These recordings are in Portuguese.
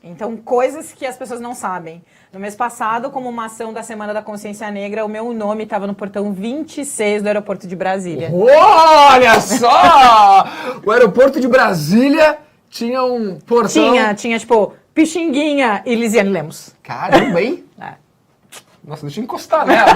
Então, coisas que as pessoas não sabem. No mês passado, como uma ação da Semana da Consciência Negra, o meu nome estava no portão 26 do aeroporto de Brasília. Olha só! O aeroporto de Brasília tinha um portão... Tinha tipo, Pixinguinha e Lisiane Lemos. Caramba, hein? É. Nossa, deixa eu encostar nela.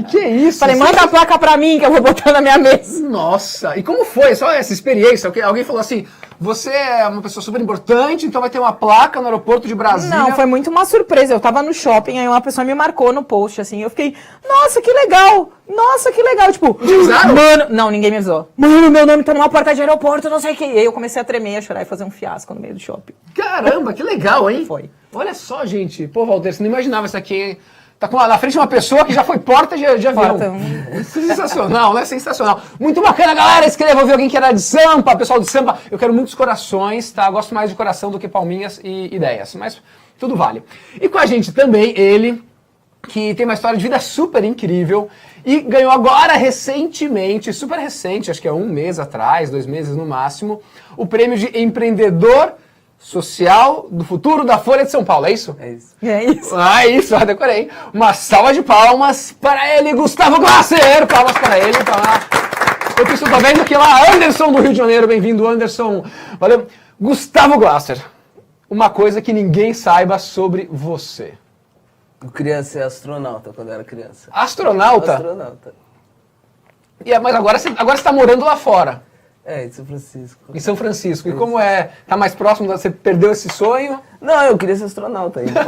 Que é isso? Falei, manda a placa pra mim que eu vou botar na minha mesa. Nossa, e como foi só essa experiência? Alguém falou assim, você é uma pessoa super importante, então vai ter uma placa no aeroporto de Brasília. Não, foi muito uma surpresa. Eu tava no shopping, aí uma pessoa me marcou no post, assim, eu fiquei, nossa, que legal! Nossa, que legal! Tipo, te avisaram? Mano, não, ninguém me avisou. Mano, meu nome tá numa porta de aeroporto, não sei o que. E aí eu comecei a tremer, a chorar e fazer um fiasco no meio do shopping. Caramba, que legal, hein? Foi. Olha só, gente. Pô, Walter, você não imaginava isso aqui, hein? Tá na frente de uma pessoa que já foi porta de avião. Sensacional, né? Sensacional. Muito bacana, galera. Escreva, ver alguém que era de Sampa, pessoal de Sampa. Eu quero muitos corações, tá? Eu gosto mais de coração do que palminhas e ideias, mas tudo vale. E com a gente também ele, que tem uma história de vida super incrível e ganhou agora recentemente, super recente, acho que é 1 mês atrás, 2 meses no máximo, o prêmio de empreendedor social do futuro da Folha de São Paulo, é isso? É isso. É isso. Ah, isso, já decorei. Uma salva de palmas para ele, Gustavo Glasser! Palmas para ele, tá lá. Eu estou vendo que lá, Anderson do Rio de Janeiro, bem-vindo, Anderson. Valeu. Gustavo Glasser, uma coisa que ninguém saiba sobre você. Eu queria ser astronauta quando eu era criança. Astronauta? Astronauta. Mas agora você está morando lá fora. É, em São Francisco. Em São Francisco. E como é? Tá mais próximo? Você perdeu esse sonho? Não, eu queria ser astronauta ainda.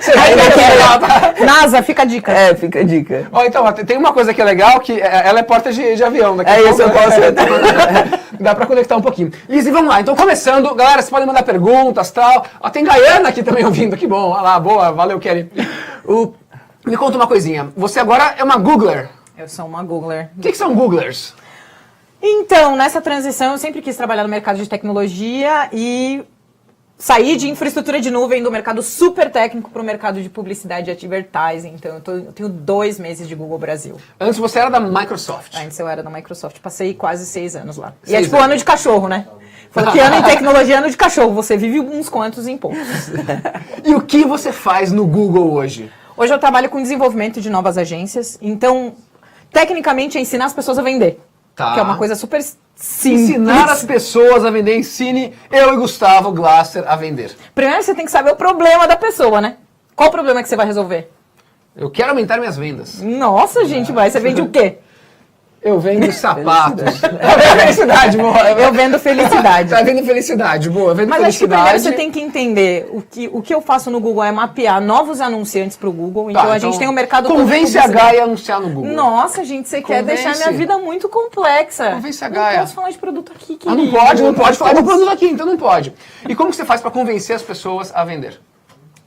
Você ainda quer lá, NASA, fica a dica. É, fica a dica. Ó, então, tem uma coisa que é legal, que ela é porta de avião. Daqui É isso, eu posso. Dá pra conectar um pouquinho. Lizzy, vamos lá. Então, começando, galera, vocês podem mandar perguntas e tal. Ó, tem Gaiana aqui também ouvindo, que bom. Olha lá, boa, valeu, Kelly. Me conta uma coisinha. Você agora é uma Googler. Eu sou uma Googler. O que são Googlers? Então, nessa transição, eu sempre quis trabalhar no mercado de tecnologia e sair de infraestrutura de nuvem do mercado super técnico para o mercado de publicidade e advertising. Então, eu tenho 2 meses de Google Brasil. Antes você era da Microsoft. Antes eu era da Microsoft. Passei quase 6 anos lá. E 6 é tipo anos. ano de cachorro, né? Falou que ano em tecnologia, ano de cachorro. Você vive uns quantos em poucos. E o que você faz no Google hoje? Hoje eu trabalho com desenvolvimento de novas agências. Então, tecnicamente, é ensinar as pessoas a vender. Tá. Que é uma coisa super simples. Ensinar as pessoas a vender. Ensine eu e Gustavo Glasser a vender. Primeiro você tem que saber o problema da pessoa, né? Qual o problema que você vai resolver? Eu quero aumentar minhas vendas. Nossa, gente, vai. Você vende o quê? Eu vendo sapatos. Felicidade, boa. Eu vendo felicidade. Tá vendo felicidade, boa. Eu vendo Mas acho que felicidade. primeiro você tem que entender o que eu faço no Google é mapear novos anunciantes para o Google. Então Tá, a gente tem um mercado todo de convence a publicidade. Gaia a anunciar no Google. Nossa, gente, você quer Convence. deixar minha vida muito complexa. Convence a Não Gaia. posso falar de produto aqui, Ah, querido. não pode falar de produto aqui, então não pode. E como que você faz para convencer as pessoas a vender?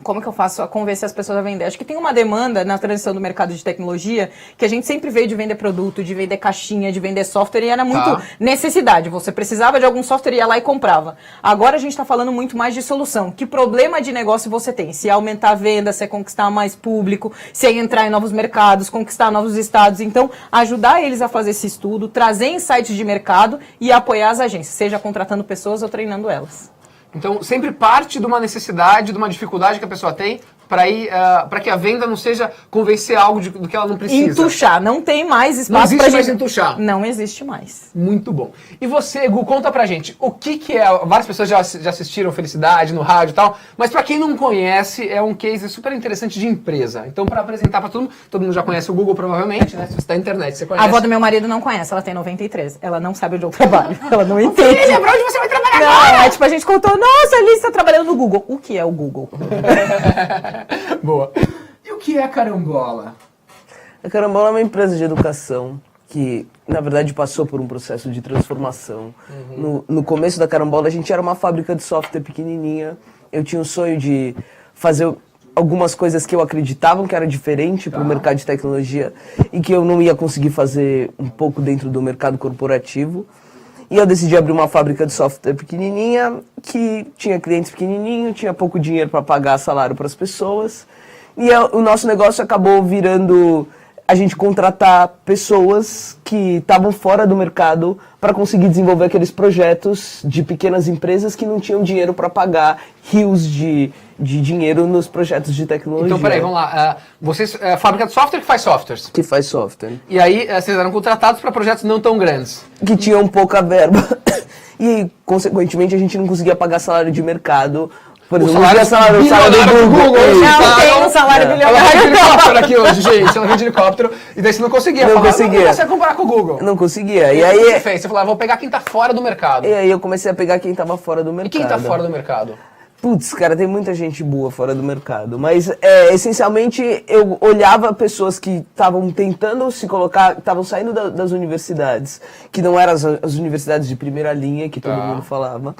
Como que eu faço a convencer as pessoas a vender? Acho que tem uma demanda na transição do mercado de tecnologia que a gente sempre veio de vender produto, de vender caixinha, de vender software e era muito necessidade. Você precisava de algum software, ia lá e comprava. Agora a gente está falando muito mais de solução. Que problema de negócio você tem? Se é aumentar a venda, se é conquistar mais público, se é entrar em novos mercados, conquistar novos estados. Então, ajudar eles a fazer esse estudo, trazer insights de mercado e apoiar as agências, seja contratando pessoas ou treinando elas. Então, sempre parte de uma necessidade, de uma dificuldade que a pessoa tem para que a venda não seja convencer algo do que ela não precisa. Entuchar. Não tem mais espaço Não existe pra mais gente... entuchar. Não existe mais. Muito bom. E você, Gu, conta pra gente, o que é... Várias pessoas já assistiram Felicidade no rádio e tal, mas pra quem não conhece, é um case super interessante de empresa. Então, pra apresentar pra todo mundo já conhece o Google, provavelmente, né? Se você tá na internet, você conhece. A avó do meu marido não conhece, ela tem 93. Ela não sabe onde eu trabalho. Ela não entende. Filha, pra onde você vai trabalhar Não, agora? é tipo, a gente contou, nossa, a Alice tá trabalhando no Google. O que é o Google? Boa. E o que é a Carambola? A Carambola é uma empresa de educação que, na verdade, passou por um processo de transformação. No começo da Carambola, a gente era uma fábrica de software pequenininha. Eu tinha o sonho de fazer algumas coisas que eu acreditava que era diferente para o mercado de tecnologia e que eu não ia conseguir fazer um pouco dentro do mercado corporativo. E eu decidi abrir uma fábrica de software pequenininha, que tinha clientes pequenininhos, tinha pouco dinheiro para pagar salário para as pessoas. E o nosso negócio acabou virando a gente contratar pessoas que estavam fora do mercado para conseguir desenvolver aqueles projetos de pequenas empresas que não tinham dinheiro para pagar rios de dinheiro nos projetos de tecnologia. Então, peraí, vamos lá. Vocês, fábrica de software que faz softwares? Que faz software. E aí, vocês eram contratados para projetos não tão grandes? Que tinham pouca verba. E, consequentemente, a gente não conseguia pagar salário de mercado. Por exemplo, salário do Google. Não tem um salário bilionário. Ela vende helicóptero aqui hoje, gente. Ela vende helicóptero. E daí você não conseguia Não falar. conseguia. Não consegue comparar com o Google. Não conseguia. E aí, o que aí, você fez? Você falou, vou pegar quem tá fora do mercado. e aí eu comecei a pegar quem tava fora do mercado. E quem tá fora do mercado? Putz, cara, tem muita gente boa fora do mercado. Mas, essencialmente, eu olhava pessoas que estavam tentando se colocar, estavam saindo das universidades, que não eram as universidades de primeira linha, que todo mundo falava,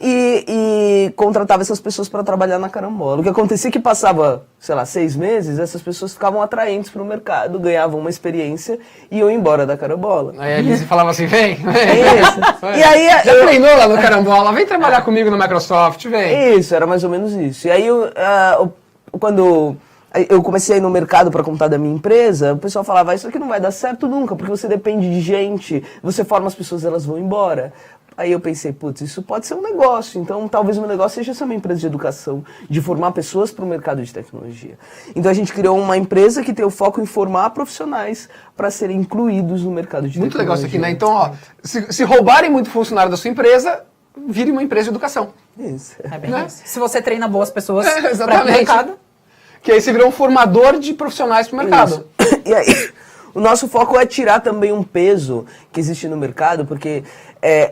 e contratava essas pessoas para trabalhar na carambola. O que acontecia é que passava, sei lá, 6 meses, essas pessoas ficavam atraentes para o mercado, ganhavam uma experiência e iam embora da carambola. Aí a Lizzie falava assim, vem. É isso. E aí, já treinou lá no carambola, vem trabalhar comigo no Microsoft, vem. Isso, era mais ou menos isso. E aí, quando eu comecei a ir no mercado para contar da minha empresa, o pessoal falava, isso aqui não vai dar certo nunca, porque você depende de gente, você forma as pessoas, elas vão embora. Aí eu pensei, putz, isso pode ser um negócio, então talvez o meu negócio seja ser uma empresa de educação, de formar pessoas para o mercado de tecnologia. Então a gente criou uma empresa que tem o foco em formar profissionais para serem incluídos no mercado de muito tecnologia. Muito legal isso aqui, né? Então, ó, se roubarem muito funcionário da sua empresa, vire uma empresa de educação. Isso. É bem isso. Se você treina boas pessoas para o mercado. Que aí você virou um formador de profissionais para o mercado. Isso. E aí, o nosso foco é tirar também um peso que existe no mercado, porque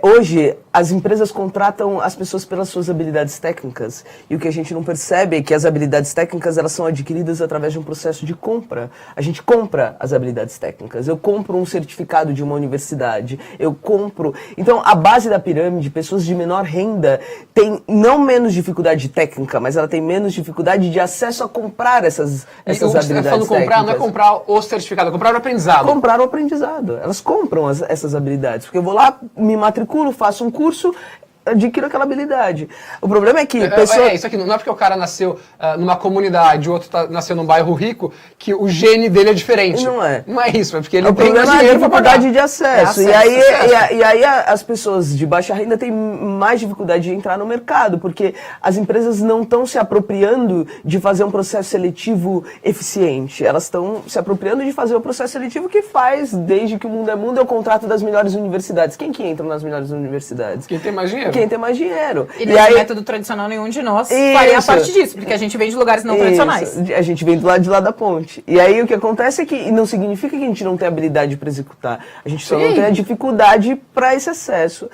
hoje as empresas contratam as pessoas pelas suas habilidades técnicas, e o que a gente não percebe é que as habilidades técnicas elas são adquiridas através de um processo de compra. A gente compra as habilidades técnicas. Eu compro um certificado de uma universidade, eu compro... Então, a base da pirâmide, pessoas de menor renda, tem não menos dificuldade técnica, mas ela tem menos dificuldade de acesso a comprar essas habilidades técnicas. Falando comprar, não é comprar o certificado, é comprar o aprendizado. Comprar o aprendizado. Elas compram essas habilidades. Porque eu vou lá, me matriculo, faço um curso, adquiro aquela habilidade. O problema é que... isso aqui não é porque o cara nasceu numa comunidade, o outro nasceu num bairro rico, que o gene dele é diferente. Não é. Não é isso, é porque ele o tem problema dinheiro é a dificuldade de acesso. E aí as pessoas de baixa renda têm mais dificuldade de entrar no mercado, porque as empresas não estão se apropriando de fazer um processo seletivo eficiente. Elas estão se apropriando de fazer o processo seletivo que faz, desde que o mundo é mundo, é o contrato das melhores universidades. Quem que entra nas melhores universidades? Quem tem mais dinheiro. Quem tem mais dinheiro. E nesse método tradicional, nenhum de nós faria parte disso, porque a gente vem de lugares não tradicionais. A gente vem do lado de lá da ponte. E aí o que acontece é que não significa que a gente não tem habilidade para executar. A gente só não tem a dificuldade para esse acesso.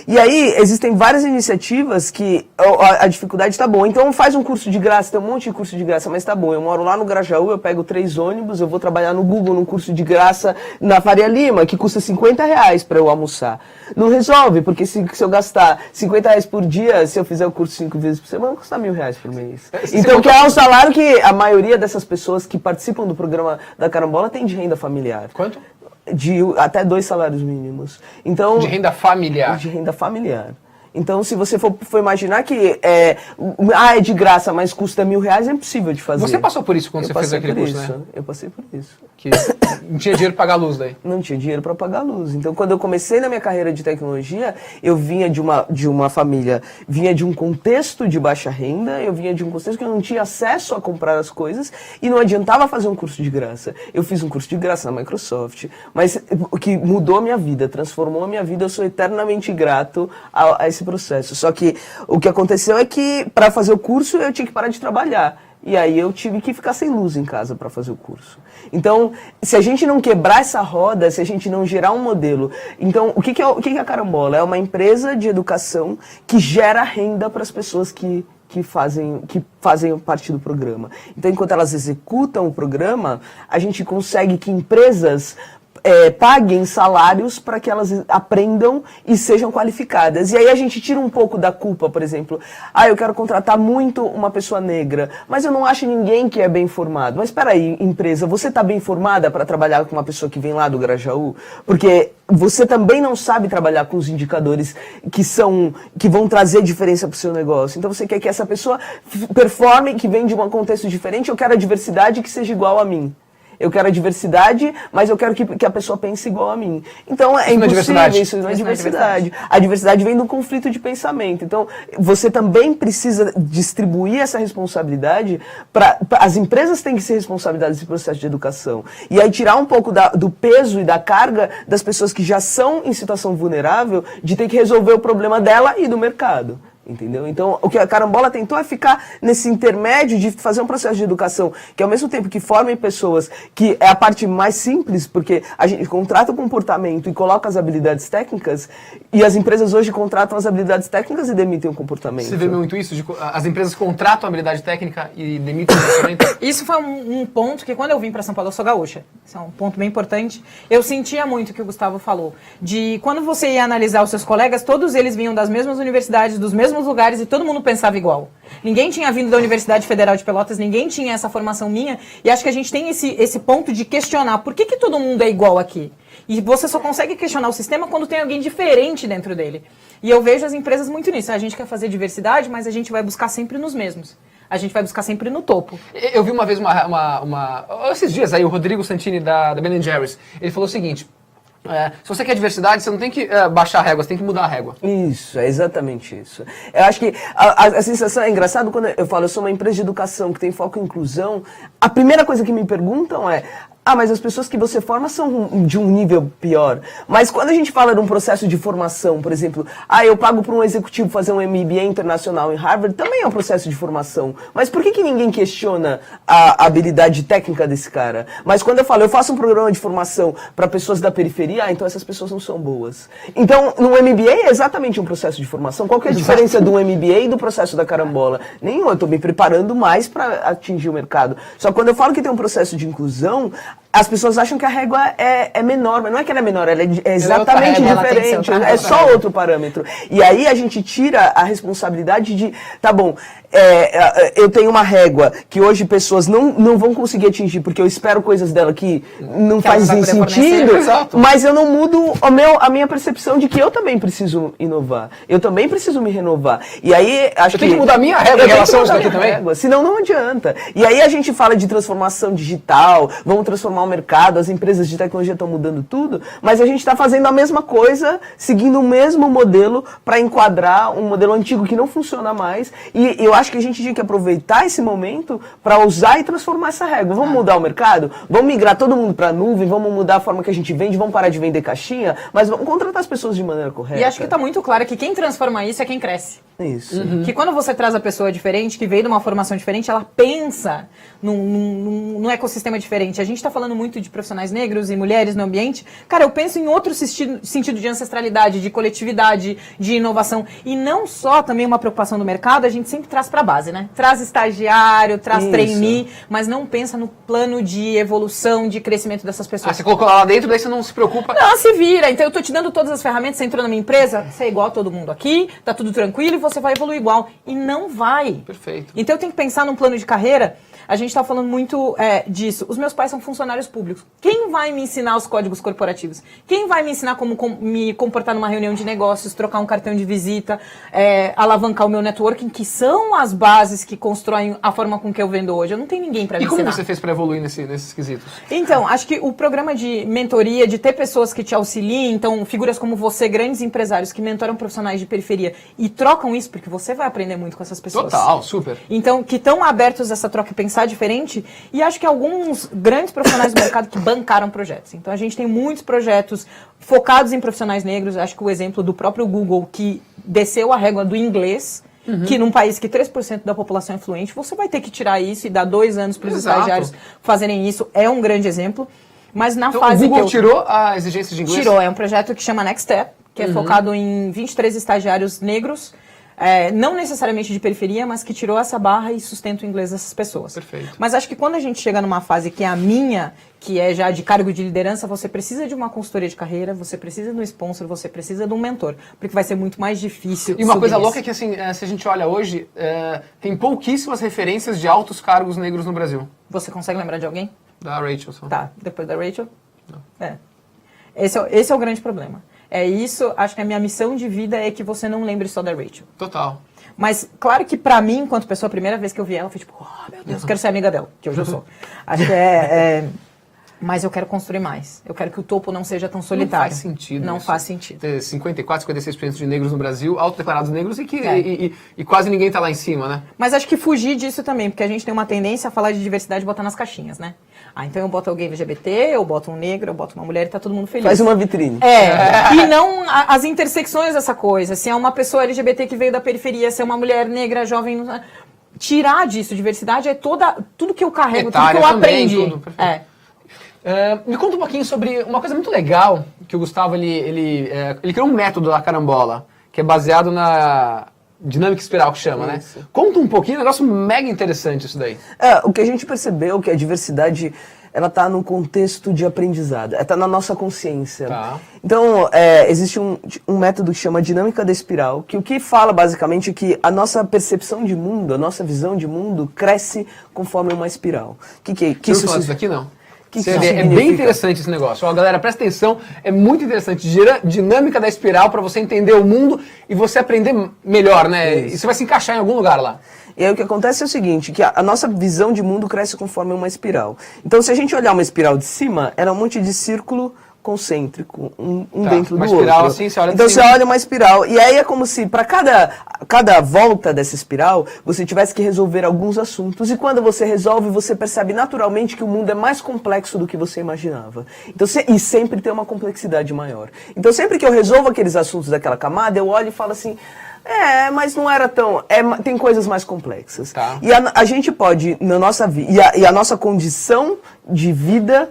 E aí existem várias iniciativas que a dificuldade está boa. Então faz um curso de graça, tem um monte de curso de graça, mas tá bom. Eu moro lá no Grajaú, eu pego 3 ônibus, eu vou trabalhar no Google num curso de graça na Faria Lima, que custa R$50 para eu almoçar. Não resolve, porque se eu gastar R$50 por dia, se eu fizer o curso 5 vezes por semana, custa R$1.000 por mês. Então, que é um salário que a maioria dessas pessoas que participam do programa da Carambola tem de renda familiar. Quanto? De até 2 salários mínimos. Então, de renda familiar. De renda familiar. Então, se você for imaginar que é de graça, mas custa R$1.000, é impossível de fazer. Você passou por isso quando você fez aquele curso, né? Eu passei por isso. Que não tinha dinheiro para pagar a luz daí? Não tinha dinheiro para pagar a luz. Então, quando eu comecei na minha carreira de tecnologia, eu vinha de uma família, vinha de um contexto de baixa renda, eu vinha de um contexto que eu não tinha acesso a comprar as coisas e não adiantava fazer um curso de graça. Eu fiz um curso de graça na Microsoft, mas o que mudou a minha vida, transformou a minha vida, eu sou eternamente grato a esse processo. Só que o que aconteceu é que para fazer o curso eu tinha que parar de trabalhar. E aí eu tive que ficar sem luz em casa para fazer o curso. Então, se a gente não quebrar essa roda, se a gente não gerar um modelo... Então, o que é a Carambola? É uma empresa de educação que gera renda para as pessoas que fazem parte do programa. Então, enquanto elas executam o programa, a gente consegue que empresas... paguem salários para que elas aprendam e sejam qualificadas. E aí a gente tira um pouco da culpa, por exemplo. Eu quero contratar muito uma pessoa negra, mas eu não acho ninguém que é bem formado. Mas espera aí, empresa, você está bem formada para trabalhar com uma pessoa que vem lá do Grajaú? Porque você também não sabe trabalhar com os indicadores que vão trazer diferença para o seu negócio. Então você quer que essa pessoa performe, que vem de um contexto diferente, eu quero a diversidade que seja igual a mim. eu quero a diversidade, mas eu quero que a pessoa pense igual a mim. Então é impossível, isso não é diversidade. A diversidade vem do conflito de pensamento. Então você também precisa distribuir essa responsabilidade as empresas têm que ser responsabilizadas nesse processo de educação. E aí tirar um pouco do peso e da carga das pessoas que já são em situação vulnerável de ter que resolver o problema dela e do mercado. Entendeu? Então, o que a Carambola tentou é ficar nesse intermédio de fazer um processo de educação que, ao mesmo tempo que formem pessoas, que é a parte mais simples, porque a gente contrata o comportamento e coloca as habilidades técnicas, e as empresas hoje contratam as habilidades técnicas e demitem o comportamento. Você vê muito isso? As empresas contratam a habilidade técnica e demitem o comportamento? Isso foi um ponto que, quando eu vim para São Paulo, eu sou gaúcha. Isso é um ponto bem importante. Eu sentia muito o que o Gustavo falou, de quando você ia analisar os seus colegas, todos eles vinham das mesmas universidades, dos mesmos lugares e todo mundo pensava igual. Ninguém tinha vindo da Universidade Federal de Pelotas, ninguém tinha essa formação minha, e acho que a gente tem esse ponto de questionar por que todo mundo é igual aqui. E você só consegue questionar o sistema quando tem alguém diferente dentro dele. E eu vejo as empresas muito nisso. A gente quer fazer diversidade, mas a gente vai buscar sempre nos mesmos. A gente vai buscar sempre no topo. Eu vi uma vez esses dias aí, o Rodrigo Santini da Ben & Jerry's, ele falou o seguinte: se você quer diversidade, você não tem que baixar a régua, você tem que mudar a régua. Isso, é exatamente isso. Eu acho que a sensação é engraçado quando eu falo, eu sou uma empresa de educação que tem foco em inclusão, a primeira coisa que me perguntam é: mas as pessoas que você forma são de um nível pior. Mas quando a gente fala de um processo de formação, por exemplo, eu pago para um executivo fazer um MBA internacional em Harvard, também é um processo de formação. Mas por que ninguém questiona a habilidade técnica desse cara? Mas quando eu falo, eu faço um programa de formação para pessoas da periferia, então essas pessoas não são boas. Então, no MBA é exatamente um processo de formação. Qual que é a diferença do MBA e do processo da Carambola? Nenhum, eu estou me preparando mais para atingir o mercado. Só que quando eu falo que tem um processo de inclusão, as pessoas acham que a régua é menor, mas não é que ela é menor, ela é exatamente diferente, é só outro parâmetro. E aí a gente tira a responsabilidade de, tá bom, eu tenho uma régua que hoje pessoas não vão conseguir atingir, porque eu espero coisas dela que não fazem sentido, mas eu não mudo a minha percepção de que eu também preciso inovar, eu também preciso me renovar. E aí acho que... Eu tenho que mudar a minha régua em relação a isso daqui também? Senão não adianta. E aí a gente fala de transformação digital, vamos transformar o mercado, as empresas de tecnologia estão mudando tudo, mas a gente está fazendo a mesma coisa, seguindo o mesmo modelo para enquadrar um modelo antigo que não funciona mais. E eu acho que a gente tinha que aproveitar esse momento para usar e transformar essa régua. Vamos mudar o mercado? Vamos migrar todo mundo para a nuvem? Vamos mudar a forma que a gente vende? Vamos parar de vender caixinha? Mas vamos contratar as pessoas de maneira correta. E acho que está muito claro que quem transforma isso é quem cresce. Isso. Que quando você traz a pessoa diferente, que veio de uma formação diferente, ela pensa num ecossistema diferente. A gente está falando muito de profissionais negros e mulheres no ambiente. Cara, eu penso em outro sentido de ancestralidade, de coletividade, de inovação. E não só também uma preocupação do mercado, a gente sempre traz para a base, né? Traz estagiário, traz trainee, mas não pensa no plano de evolução, de crescimento dessas pessoas. Você colocou lá dentro, daí você não se preocupa? Não, se vira. Então eu tô te dando todas as ferramentas, você entrou na minha empresa, você é igual a todo mundo aqui, tá tudo tranquilo e você vai evoluir igual. E não vai. Perfeito. Então eu tenho que pensar num plano de carreira. A gente está falando muito disso. Os meus pais são funcionários públicos. Quem vai me ensinar os códigos corporativos? Quem vai me ensinar como me comportar numa reunião de negócios, trocar um cartão de visita, alavancar o meu networking, que são as bases que constroem a forma com que eu vendo hoje? Eu não tenho ninguém para me ensinar. E como você fez para evoluir nesses quesitos? Então, acho que o programa de mentoria, de ter pessoas que te auxiliem, então figuras como você, grandes empresários que mentoram profissionais de periferia e trocam isso, porque você vai aprender muito com essas pessoas. Total, super. Então, que estão abertos a essa troca e pensar diferente, e acho que alguns grandes profissionais do mercado que bancaram projetos. Então a gente tem muitos projetos focados em profissionais negros. Acho que o exemplo do próprio Google, que desceu a régua do inglês, que num país que 3% da população é fluente, você vai ter que tirar isso e dar 2 anos para os estagiários fazerem isso, é um grande exemplo. Mas na fase o Google tirou a exigência de inglês? Tirou, é um projeto que chama Next Step, que é focado em 23 estagiários negros, não necessariamente de periferia, mas que tirou essa barra e sustenta o inglês dessas pessoas. Perfeito. Mas acho que quando a gente chega numa fase que é a minha, que é já de cargo de liderança, você precisa de uma consultoria de carreira, você precisa de um sponsor, você precisa de um mentor, porque vai ser muito mais difícil. E uma coisa louca é que, assim, se a gente olha hoje, tem pouquíssimas referências de altos cargos negros no Brasil. Você consegue lembrar de alguém? Da Rachel. Só. Tá, depois da Rachel? Não. Esse é o grande problema. É isso, acho que a minha missão de vida é que você não lembre só da Rachel. Total. Mas, claro que pra mim, enquanto pessoa, a primeira vez que eu vi ela, eu fui tipo, oh, meu Deus, quero ser amiga dela, que hoje eu sou. Acho que Mas eu quero construir mais. Eu quero que o topo não seja tão solitário. Não faz sentido. Não isso. faz sentido. Ter 54, 56% de negros no Brasil, autodeclarados negros, e quase ninguém tá lá em cima, né? Mas acho que fugir disso também, porque a gente tem uma tendência a falar de diversidade e botar nas caixinhas, né? Então eu boto alguém LGBT, eu boto um negro, eu boto uma mulher e tá todo mundo feliz. Faz uma vitrine. E não as intersecções dessa coisa. Se é uma pessoa LGBT que veio da periferia, se é uma mulher negra, jovem... Tirar disso, diversidade é tudo que eu carrego, Etária tudo que eu também, aprendi. tudo, me conta um pouquinho sobre uma coisa muito legal que o Gustavo ele criou um método da carambola que é baseado na dinâmica espiral que chama, né? Conta um pouquinho, um negócio mega interessante isso daí. O que a gente percebeu é que a diversidade ela está no contexto de aprendizado, está na nossa consciência. Tá. Então, existe um método que chama dinâmica da espiral, que o que fala basicamente é que a nossa percepção de mundo, a nossa visão de mundo cresce conforme uma espiral. Que Você não falou disso aqui, não? Que é bem interessante esse negócio. Ó, galera, presta atenção, é muito interessante. Dinâmica da espiral para você entender o mundo e você aprender melhor, né? E você vai se encaixar em algum lugar lá. E aí o que acontece é o seguinte, que a nossa visão de mundo cresce conforme uma espiral. Então, se a gente olhar uma espiral de cima, era um monte de círculo concêntrico, um dentro do outro. Uma espiral assim, você olha então, você olha uma espiral. E aí é como se, para cada volta dessa espiral, você tivesse que resolver alguns assuntos. E quando você resolve, você percebe naturalmente que o mundo é mais complexo do que você imaginava. Então, e sempre tem uma complexidade maior. Então, sempre que eu resolvo aqueles assuntos daquela camada, eu olho e falo assim... mas não era tão... tem coisas mais complexas. Tá. E a gente pode, na nossa vida... E a nossa condição de vida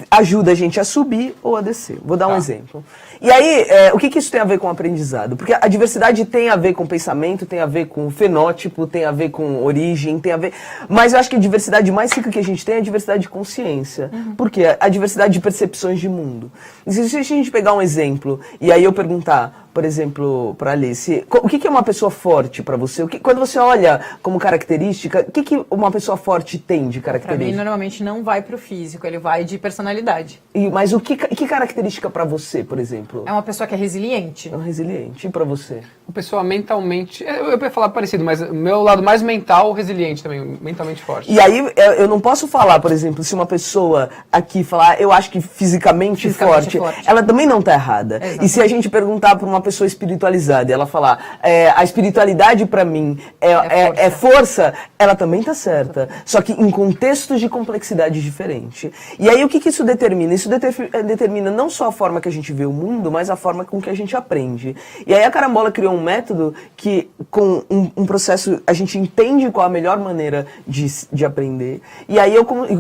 ajuda a gente a subir ou a descer. Vou dar um exemplo. E aí, o que isso tem a ver com o aprendizado? Porque a diversidade tem a ver com pensamento, tem a ver com fenótipo, tem a ver com origem, tem a ver... Mas eu acho que a diversidade mais rica que a gente tem é a diversidade de consciência. Por quê? A diversidade de percepções de mundo. E se a gente pegar um exemplo, e aí eu perguntar... Por exemplo, para Alice, o que é uma pessoa forte para você? Quando você olha como característica, o que uma pessoa forte tem de característica? Para mim, normalmente não vai pro físico, ele vai de personalidade. Mas que característica para você, por exemplo? É uma pessoa que é resiliente. É resiliente. E para você? Uma pessoa mentalmente... Eu ia falar parecido, mas o meu lado mais mental, resiliente também, mentalmente forte. E aí, eu não posso falar, por exemplo, se uma pessoa aqui falar, eu acho que fisicamente forte, ela também não está errada. Exatamente. E se a gente perguntar para uma pessoa espiritualizada e ela falar a espiritualidade para mim é força, ela também tá certa. Só que em contextos de complexidade diferente. E aí o que isso determina? Isso determina não só a forma que a gente vê o mundo, mas a forma com que a gente aprende. E aí a Carambola criou um método que com um processo a gente entende qual a melhor maneira de aprender. E aí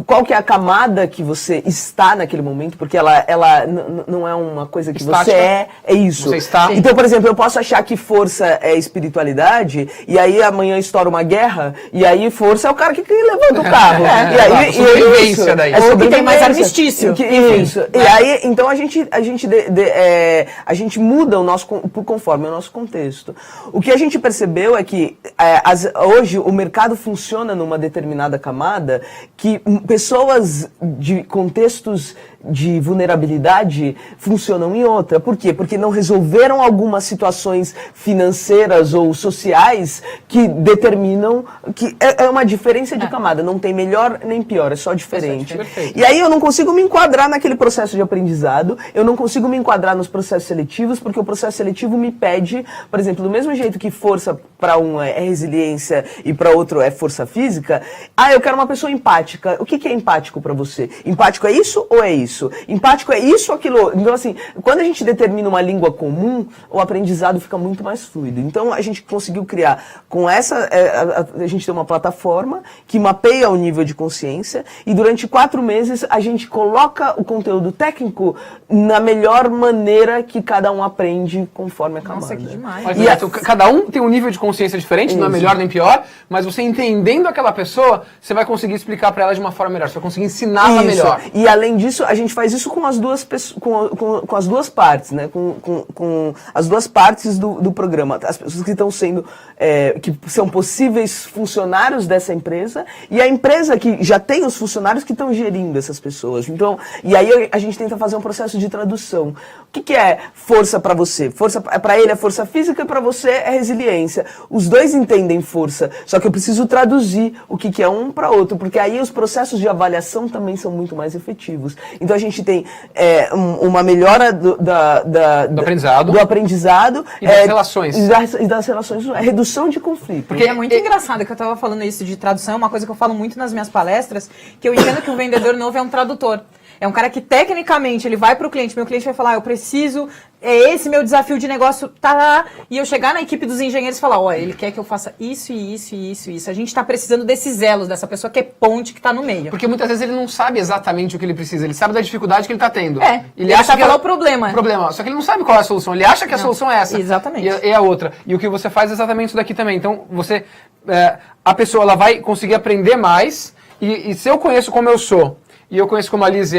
qual que é a camada que você está naquele momento, porque ela não é uma coisa que estática. Você é isso. Você está... Então, por exemplo, eu posso achar que força é espiritualidade, e aí amanhã estoura uma guerra, e aí força é o cara que levanta o carro. E aí, sobrevivência daí. Ou que tem mais armistício. Isso. E aí, então a gente muda conforme o nosso contexto. O que a gente percebeu é que hoje o mercado funciona numa determinada camada que pessoas de contextos de vulnerabilidade funcionam em outra. Por quê? Porque não resolveram algumas situações financeiras ou sociais que determinam que é uma diferença de camada. Não tem melhor nem pior, é só diferente. E aí eu não consigo me enquadrar naquele processo de aprendizado, eu não consigo me enquadrar nos processos seletivos, porque o processo seletivo me pede, por exemplo, do mesmo jeito que força para um é resiliência e para outro é força física, eu quero uma pessoa empática. O que é empático para você? Empático é isso ou é isso? Empático é isso ou aquilo? Então, assim, quando a gente determina uma língua comum, o aprendizado fica muito mais fluido. Então, a gente conseguiu criar com essa... a gente tem uma plataforma que mapeia o nível de consciência e durante 4 meses a gente coloca o conteúdo técnico na melhor maneira que cada um aprende conforme a camada. Nossa, que demais. Cada um tem um nível de consciência diferente, não é melhor nem pior, mas você entendendo aquela pessoa, você vai conseguir explicar para ela de uma forma melhor, você vai conseguir ensiná-la melhor. E além disso, a gente faz isso com as duas, com as duas partes, né? Com as duas partes do programa. As pessoas que estão sendo, que são possíveis funcionários dessa empresa e a empresa que já tem os funcionários que estão gerindo essas pessoas. Então, e aí a gente tenta fazer um processo de tradução. O que é força para você? Força para ele é força física e para você é resiliência. Os dois entendem força, só que eu preciso traduzir o que é um para outro, porque aí os processos de avaliação também são muito mais efetivos. Então a gente tem uma melhora do aprendizado e das relações. E das relações, redução de conflito. Porque é muito engraçado que eu estava falando isso de tradução, é uma coisa que eu falo muito nas minhas palestras, que eu entendo que um vendedor novo é um tradutor. É um cara que, tecnicamente, ele vai para o cliente, meu cliente vai falar, eu preciso, é esse meu desafio de negócio, tá, e eu chegar na equipe dos engenheiros e falar, ó, ele quer que eu faça isso e isso e isso e isso. A gente está precisando desses elos, dessa pessoa que é ponte, que está no meio. Porque muitas vezes ele não sabe exatamente o que ele precisa, ele sabe da dificuldade que ele está tendo. Ele acha que é o problema. O problema, só que ele não sabe qual é a solução, ele acha que a solução é essa. Exatamente. E é a outra. E o que você faz é exatamente isso daqui também. Então, você, a pessoa ela vai conseguir aprender mais, e se eu conheço como eu sou, e eu conheço como a Liz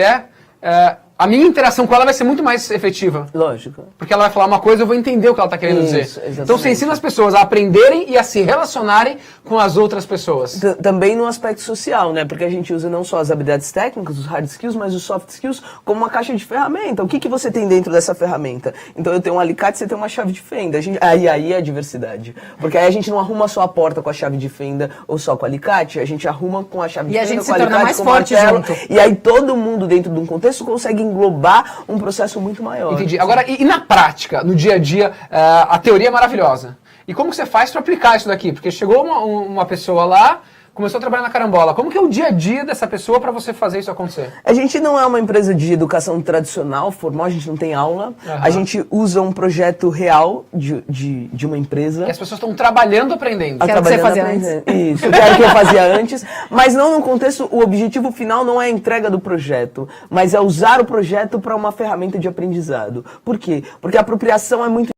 a minha interação com ela vai ser muito mais efetiva. Lógico. Porque ela vai falar uma coisa, eu vou entender o que ela está querendo dizer. Exatamente. Então você ensina as pessoas a aprenderem e a se relacionarem com as outras pessoas. Também no aspecto social, né? Porque a gente usa não só as habilidades técnicas, os hard skills, mas os soft skills como uma caixa de ferramenta. O que você tem dentro dessa ferramenta? Então eu tenho um alicate, você tem uma chave de fenda. Aí é a diversidade. Porque aí a gente não arruma só a porta com a chave de fenda ou só com o alicate, a gente arruma com a chave de fenda, a gente com o se torna alicate, mais com o forte martelo. junto. E aí todo mundo dentro de um contexto consegue englobar um processo muito maior. Entendi. Agora, e na prática, no dia a dia, a teoria é maravilhosa. E como que você faz para aplicar isso daqui? Porque chegou uma pessoa lá, começou a trabalhar na carambola. Como que é o dia a dia dessa pessoa para você fazer isso acontecer? A gente não é uma empresa de educação tradicional, formal, a gente não tem aula. Uhum. A gente usa um projeto real de uma empresa. E as pessoas estão trabalhando, aprendendo. Quero que você fazia antes. Isso, quero que eu fazia antes. Mas não no contexto, o objetivo final não é a entrega do projeto, mas é usar o projeto para uma ferramenta de aprendizado. Por quê? Porque a apropriação é muito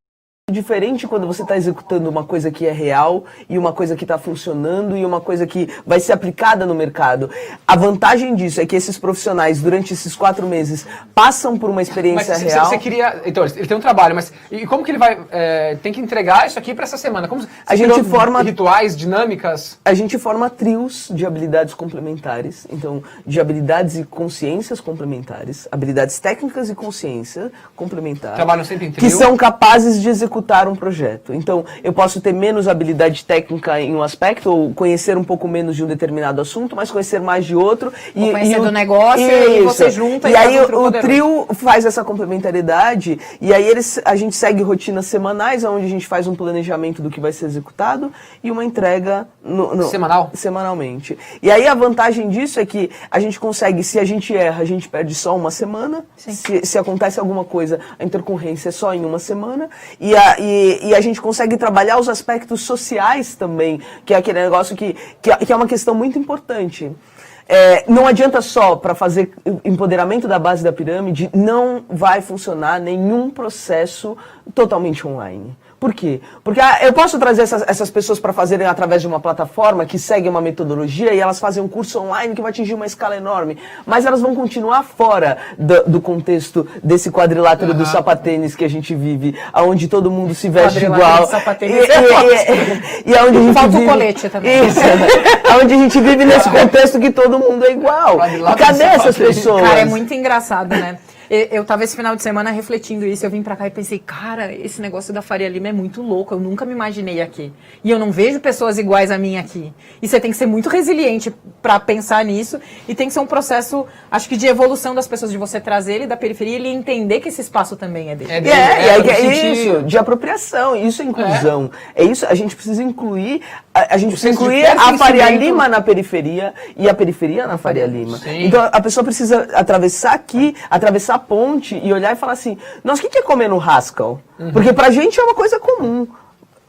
diferente quando você está executando uma coisa que é real e uma coisa que está funcionando e uma coisa que vai ser aplicada no mercado. A vantagem disso é que esses profissionais, durante esses 4 meses, passam por uma experiência real. Você queria... Então, ele tem um trabalho, mas e como que ele vai... tem que entregar isso aqui para essa semana? Como a gente forma rituais, dinâmicas? A gente forma trios de habilidades complementares. Então, de habilidades e consciências complementares. Habilidades técnicas e consciência complementar. Trabalham sempre em trio. Que são capazes de executar um projeto. Então, eu posso ter menos habilidade técnica em um aspecto, ou conhecer um pouco menos de um determinado assunto, mas conhecer mais de outro. Ou conhecer do negócio e você junta. E aí o trio faz essa complementariedade, e aí a gente segue rotinas semanais, onde a gente faz um planejamento do que vai ser executado e uma entrega semanalmente. E aí a vantagem disso é que a gente consegue, se a gente erra, a gente perde só uma semana. Se acontece alguma coisa, a intercorrência é só em uma semana. E a gente consegue trabalhar os aspectos sociais também, que é aquele negócio que é uma questão muito importante. Não adianta só, para fazer empoderamento da base da pirâmide, não vai funcionar nenhum processo totalmente online. Por quê? Porque eu posso trazer essas pessoas para fazerem através de uma plataforma que segue uma metodologia e elas fazem um curso online que vai atingir uma escala enorme, mas elas vão continuar fora do contexto desse quadrilátero do sapatênis que a gente vive, onde todo mundo se veste igual. E onde a gente falta vive... o colete também. Isso, onde a gente vive nesse contexto que todo mundo é igual. E cadê essas pessoas? Cara, é muito engraçado, né? Eu tava esse final de semana refletindo isso, eu vim pra cá e pensei, cara, esse negócio da Faria Lima é muito louco, eu nunca me imaginei aqui. E eu não vejo pessoas iguais a mim aqui. E você tem que ser muito resiliente pra pensar nisso, e tem que ser um processo, acho que de evolução das pessoas, de você trazer ele da periferia e ele entender que esse espaço também é dele. É isso, de apropriação, isso é inclusão. É isso, a gente precisa incluir, a Faria Lima na periferia e a periferia na Faria Lima. Sim. Então a pessoa precisa atravessar a ponte e olhar e falar assim, nossa, o que é comer no Haskell? Porque pra gente é uma coisa comum.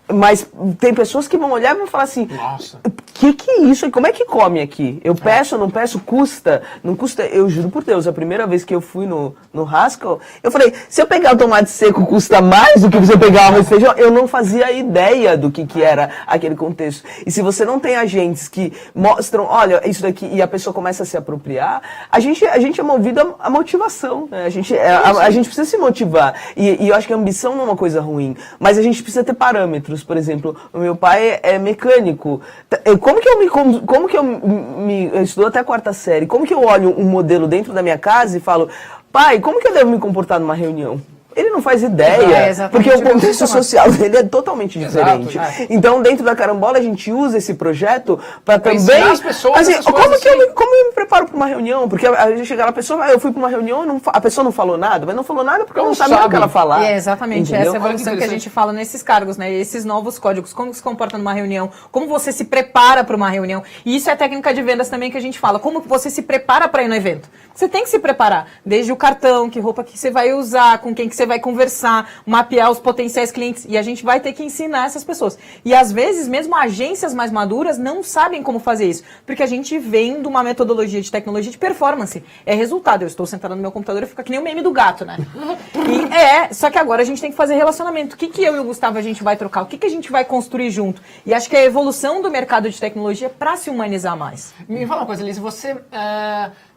Mas tem pessoas que vão olhar e vão falar assim, nossa, que é isso? Como é que come aqui? Eu peço, não peço, custa? Não custa? Eu juro por Deus, a primeira vez que eu fui no Haskell, eu falei, se eu pegar o tomate seco custa mais do que você pegar arroz e feijão? Eu não fazia ideia do que era aquele contexto. E se você não tem agentes que mostram, olha, isso daqui, e a pessoa começa a se apropriar, a gente é movido a motivação, né? A gente precisa se motivar. E eu acho que a ambição não é uma coisa ruim, mas a gente precisa ter parâmetros. Por exemplo, o meu pai é mecânico. Como que eu estudou até a 4ª série? Como que eu olho um modelo dentro da minha casa e falo, pai, como que eu devo me comportar numa reunião? Ele não faz ideia, porque o contexto social dele é totalmente diferente. Exato, Então, dentro da Carambola, a gente usa esse projeto para também... as pessoas assim, como eu me preparo para uma reunião? Porque a gente chega lá, eu fui para uma reunião, a pessoa não falou nada, mas não falou nada porque ela não sabe o que ela falar. E é exatamente essa evolução que a gente fala nesses cargos, né? Esses novos códigos, como se comporta numa reunião, como você se prepara para uma reunião. E isso é a técnica de vendas também que a gente fala, como você se prepara para ir no evento. Você tem que se preparar, desde o cartão, que roupa que você vai usar, com quem que você vai conversar, mapear os potenciais clientes, e a gente vai ter que ensinar essas pessoas. E às vezes, mesmo agências mais maduras não sabem como fazer isso, porque a gente vem de uma metodologia de tecnologia de performance. É resultado, eu estou sentada no meu computador e fica que nem o meme do gato, né? Só que agora a gente tem que fazer relacionamento. O que eu e o Gustavo a gente vai trocar? O que a gente vai construir junto? E acho que é a evolução do mercado de tecnologia para se humanizar mais. Me fala uma coisa, Liz, você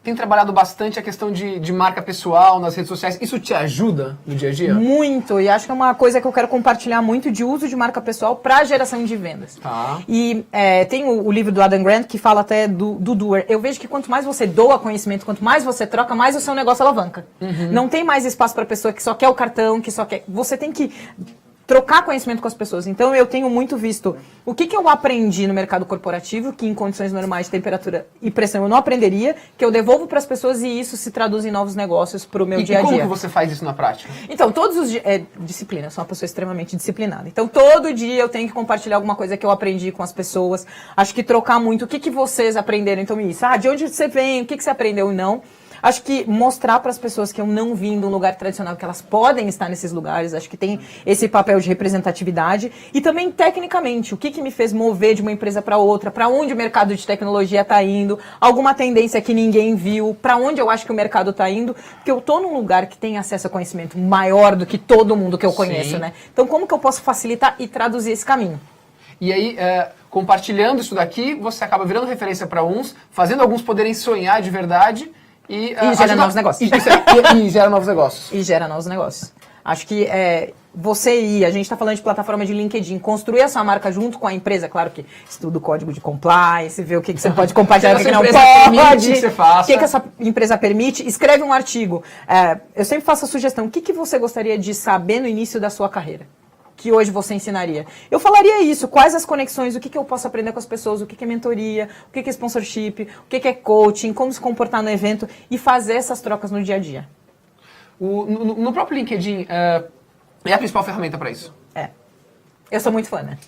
tem trabalhado bastante a questão de marca pessoal nas redes sociais. Isso te ajuda no dia a dia? Muito, e acho que é uma coisa que eu quero compartilhar muito de uso de marca pessoal para geração de vendas. Tá. E tem o livro do Adam Grant que fala até do doer. Eu vejo que quanto mais você doa conhecimento, quanto mais você troca, mais o seu negócio alavanca. Uhum. Não tem mais espaço para pessoa que só quer o cartão, que só quer... Você tem que trocar conhecimento com as pessoas. Então, eu tenho muito visto o que eu aprendi no mercado corporativo, que em condições normais de temperatura e pressão eu não aprenderia, que eu devolvo para as pessoas e isso se traduz em novos negócios para o meu dia a dia. E como que você faz isso na prática? Então, todos os dias... disciplina, eu sou uma pessoa extremamente disciplinada. Então, todo dia eu tenho que compartilhar alguma coisa que eu aprendi com as pessoas. Acho que trocar muito. O que vocês aprenderam? Então, isso. De onde você vem? O que você aprendeu e não? Acho que mostrar para as pessoas que eu não vim de um lugar tradicional, que elas podem estar nesses lugares, acho que tem esse papel de representatividade. E também, tecnicamente, o que me fez mover de uma empresa para outra, para onde o mercado de tecnologia está indo, alguma tendência que ninguém viu, para onde eu acho que o mercado está indo, porque eu estou num lugar que tem acesso a conhecimento maior do que todo mundo que eu conheço, né? Então, como que eu posso facilitar e traduzir esse caminho? E aí, compartilhando isso daqui, você acaba virando referência para uns, fazendo alguns poderem sonhar de verdade, e gera novos negócios. E gera novos negócios. E gera novos negócios. Acho que a gente está falando de plataforma de LinkedIn, construir a sua marca junto com a empresa, claro que estuda o código de compliance, vê o que você pode compartilhar, o que não pode, o que essa empresa permite, escreve um artigo. Eu sempre faço a sugestão, o que você gostaria de saber no início da sua carreira? Que hoje você ensinaria? Eu falaria isso, quais as conexões, o que eu posso aprender com as pessoas, o que é mentoria, o que é sponsorship, o que é coaching, como se comportar no evento e fazer essas trocas no dia a dia. No próprio LinkedIn, é a principal ferramenta para isso? Eu sou muito fã, né?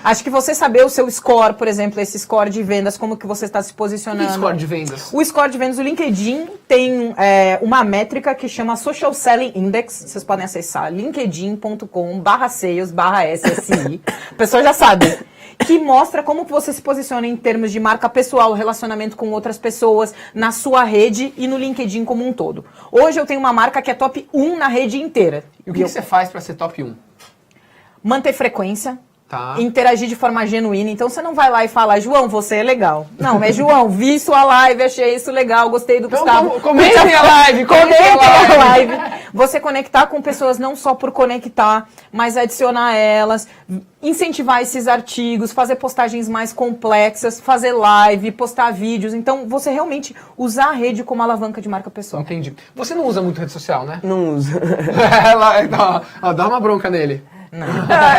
Acho que você saber o seu score, por exemplo, esse score de vendas, como que você está se posicionando. E score de vendas? O score de vendas, o LinkedIn tem uma métrica que chama Social Selling Index. Vocês podem acessar linkedin.com/sales/SSI. A pessoa já sabe. Que mostra como que você se posiciona em termos de marca pessoal, relacionamento com outras pessoas, na sua rede e no LinkedIn como um todo. Hoje eu tenho uma marca que é top 1 na rede inteira. E o que você faz para ser top 1? Manter frequência, tá. Interagir de forma genuína. Então você não vai lá e fala, João, você é legal. Não, é João, vi sua live, achei isso legal, gostei do Gustavo. Então, comentem a live, comentem a live. Você conectar com pessoas não só por conectar, mas adicionar elas, incentivar esses artigos, fazer postagens mais complexas, fazer live, postar vídeos. Então, você realmente usar a rede como alavanca de marca pessoal. Entendi. Você não usa muito rede social, né? Não usa. Dá uma bronca nele. Não.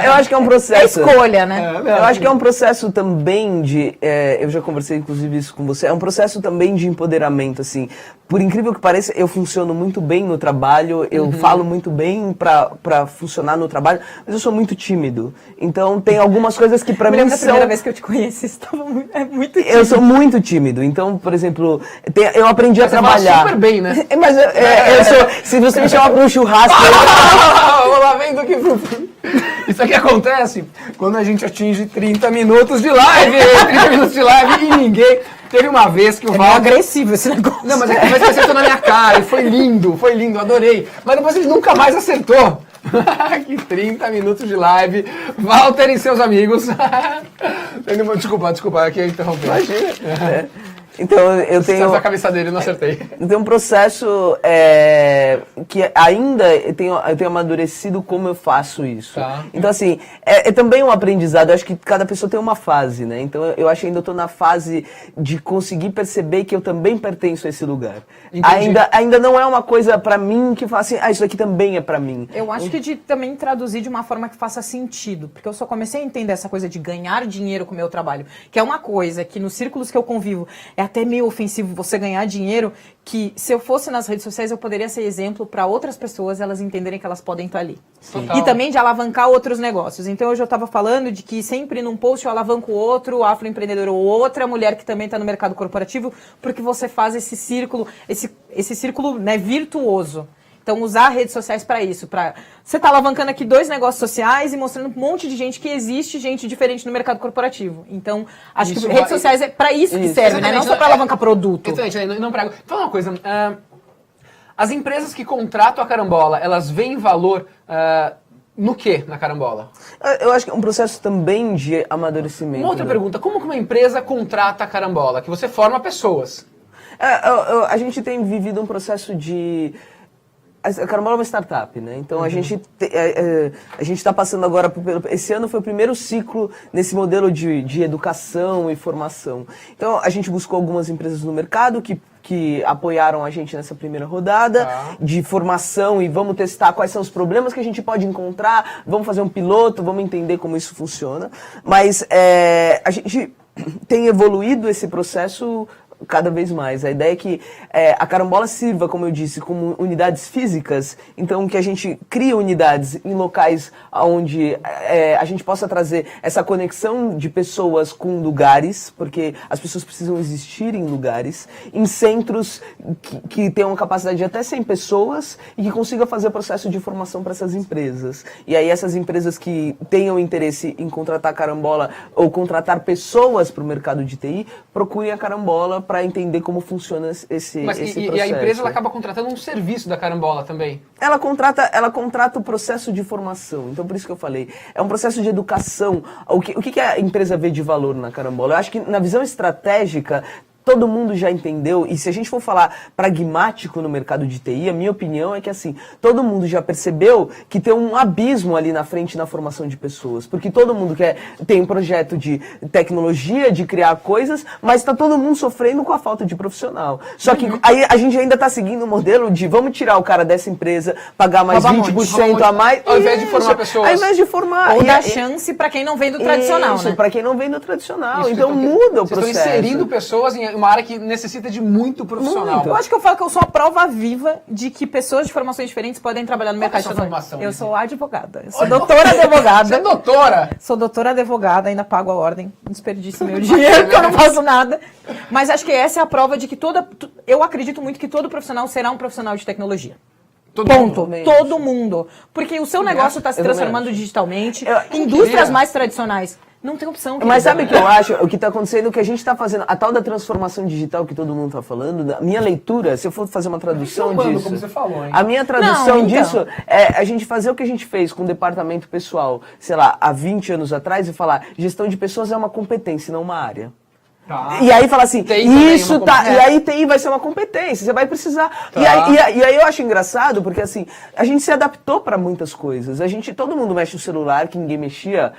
Eu acho que é um processo. É escolha, né? Eu acho que é um processo também de... eu já conversei, inclusive, isso com você. É um processo também de empoderamento, assim. Por incrível que pareça, eu funciono muito bem no trabalho, eu falo muito bem pra funcionar no trabalho, mas eu sou muito tímido. Então, tem algumas coisas que pra mim são... A primeira vez que eu te conheci, você estava muito tímido. Eu sou muito tímido. Então, por exemplo, eu aprendi a trabalhar. Você fala super bem, né? Mas eu sou... Se você me chamar pra um churrasco... lá vendo que... Isso aqui acontece quando a gente atinge 30 minutos de live. 30 minutos de live e ninguém... Teve uma vez que o Walter... agressivo esse negócio. Não, mas é que acertou na minha cara e foi lindo, adorei. Mas depois ele nunca mais acertou. Que 30 minutos de live. Walter e seus amigos. Desculpa, aqui eu interrompi. Imagina. Então eu tenho... Você a cabeça dele, não acertei. Eu tenho um processo que ainda eu tenho amadurecido como eu faço isso. Tá. Então assim, é também um aprendizado. Eu acho que cada pessoa tem uma fase, né? Então eu acho que ainda estou na fase de conseguir perceber que eu também pertenço a esse lugar. Ainda não é uma coisa pra mim que fala assim, isso aqui também é pra mim. Eu acho que de também traduzir de uma forma que faça sentido. Porque eu só comecei a entender essa coisa de ganhar dinheiro com o meu trabalho. Que é uma coisa que nos círculos que eu convivo é até meio ofensivo você ganhar dinheiro, que se eu fosse nas redes sociais eu poderia ser exemplo para outras pessoas, elas entenderem que elas podem estar ali. Total. E também de alavancar outros negócios. Então hoje eu estava falando de que sempre num post eu alavanco outro afroempreendedor ou outra mulher que também está no mercado corporativo, porque você faz esse círculo, esse círculo, né, virtuoso. Então, usar redes sociais para isso. Você está alavancando aqui 2 negócios sociais e mostrando um monte de gente que existe, gente diferente no mercado corporativo. Então, acho que redes sociais é para isso que serve, né? Não só para alavancar produto. Exatamente, não prego. Então, uma coisa... as empresas que contratam a Carambola, elas veem valor no que na Carambola? Eu acho que é um processo também de amadurecimento. Uma outra pergunta. Como que uma empresa contrata a Carambola? Que você forma pessoas. A gente tem vivido um processo de... A Carambola é uma startup, né? Então a gente está passando agora esse ano foi o primeiro ciclo nesse modelo de educação e formação. Então a gente buscou algumas empresas no mercado que apoiaram a gente nessa primeira rodada de formação e vamos testar quais são os problemas que a gente pode encontrar, vamos fazer um piloto, vamos entender como isso funciona. Mas a gente tem evoluído esse processo cada vez mais. A ideia é que a Carambola sirva, como eu disse, como unidades físicas, então que a gente crie unidades em locais onde a gente possa trazer essa conexão de pessoas com lugares, porque as pessoas precisam existir em lugares, em centros que tenham uma capacidade de até 100 pessoas e que consiga fazer o processo de formação para essas empresas. E aí essas empresas que tenham interesse em contratar a Carambola ou contratar pessoas para o mercado de TI, procurem a Carambola para entender como funciona esse processo. E a empresa ela acaba contratando um serviço da Carambola também? Ela contrata o processo de formação. Então, por isso que eu falei. É um processo de educação. O que a empresa vê de valor na Carambola? Eu acho que na visão estratégica, todo mundo já entendeu, e se a gente for falar pragmático no mercado de TI, a minha opinião é que assim, todo mundo já percebeu que tem um abismo ali na frente na formação de pessoas, porque todo mundo tem um projeto de tecnologia, de criar coisas, mas está todo mundo sofrendo com a falta de profissional. Só que aí a gente ainda está seguindo o modelo de vamos tirar o cara dessa empresa, pagar mais 20% a mais, ao invés de formar pessoas. Ao invés de formar. Ou dar chance para quem não vem do tradicional, né? Para quem não vem do tradicional. Isso, então muda o processo. Vocês estão inserindo pessoas em uma área que necessita de muito profissional. Eu acho que eu falo que eu sou a prova viva de que pessoas de formações diferentes podem trabalhar no mercado de formação. Eu sou advogada. Eu sou doutora advogada. Você é doutora? Sou doutora advogada, ainda pago a ordem. Desperdiço meu dinheiro, porque eu não faço nada. Mas acho que essa é a prova de que eu acredito muito que todo profissional será um profissional de tecnologia. Todo mundo. Porque o seu negócio está se transformando digitalmente. Indústrias mais tradicionais não tem opção. Mas sabe o que eu acho? O que está acontecendo, o que a gente está fazendo, a tal da transformação digital que todo mundo está falando, a minha leitura, se eu for fazer uma tradução disso... Como você falou, hein? A minha tradução disso é a gente fazer o que a gente fez com o departamento pessoal, sei lá, há 20 anos atrás e falar, gestão de pessoas é uma competência, não uma área. Tá. E aí fala assim, isso tá. É. E aí TI vai ser uma competência, você vai precisar. Tá. E aí eu acho engraçado, porque assim, a gente se adaptou para muitas coisas. Todo mundo mexe no celular, que ninguém mexia.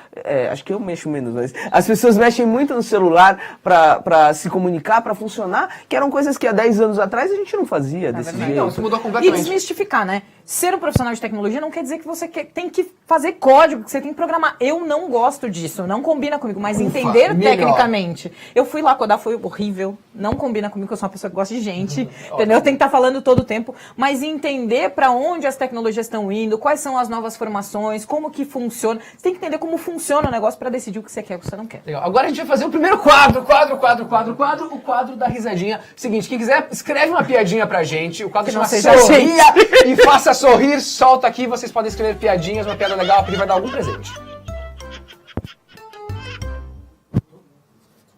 Acho que eu mexo menos, mas as pessoas mexem muito no celular para se comunicar, para funcionar, que eram coisas que há 10 anos atrás a gente não fazia desse jeito. Não, isso mudou E completamente. desmistificar, né? Ser um profissional de tecnologia não quer dizer que você tem que fazer código, que você tem que programar. Eu não gosto disso, não combina comigo, mas entender tecnicamente. Eu fui lá codar, foi horrível, não combina comigo, eu sou uma pessoa que gosta de gente, entendeu? Eu tenho que estar falando todo o tempo, mas entender para onde as tecnologias estão indo, quais são as novas formações, como que funciona. Você tem que entender como funciona o negócio para decidir o que você quer e o que você não quer. Legal. Agora a gente vai fazer o primeiro quadro, o quadro da risadinha. Seguinte, quem quiser, escreve uma piadinha pra gente, o quadro chama Sorria e Faça sorrir, solta aqui. Vocês podem escrever piadinhas, uma piada legal, a Pri vai dar algum presente.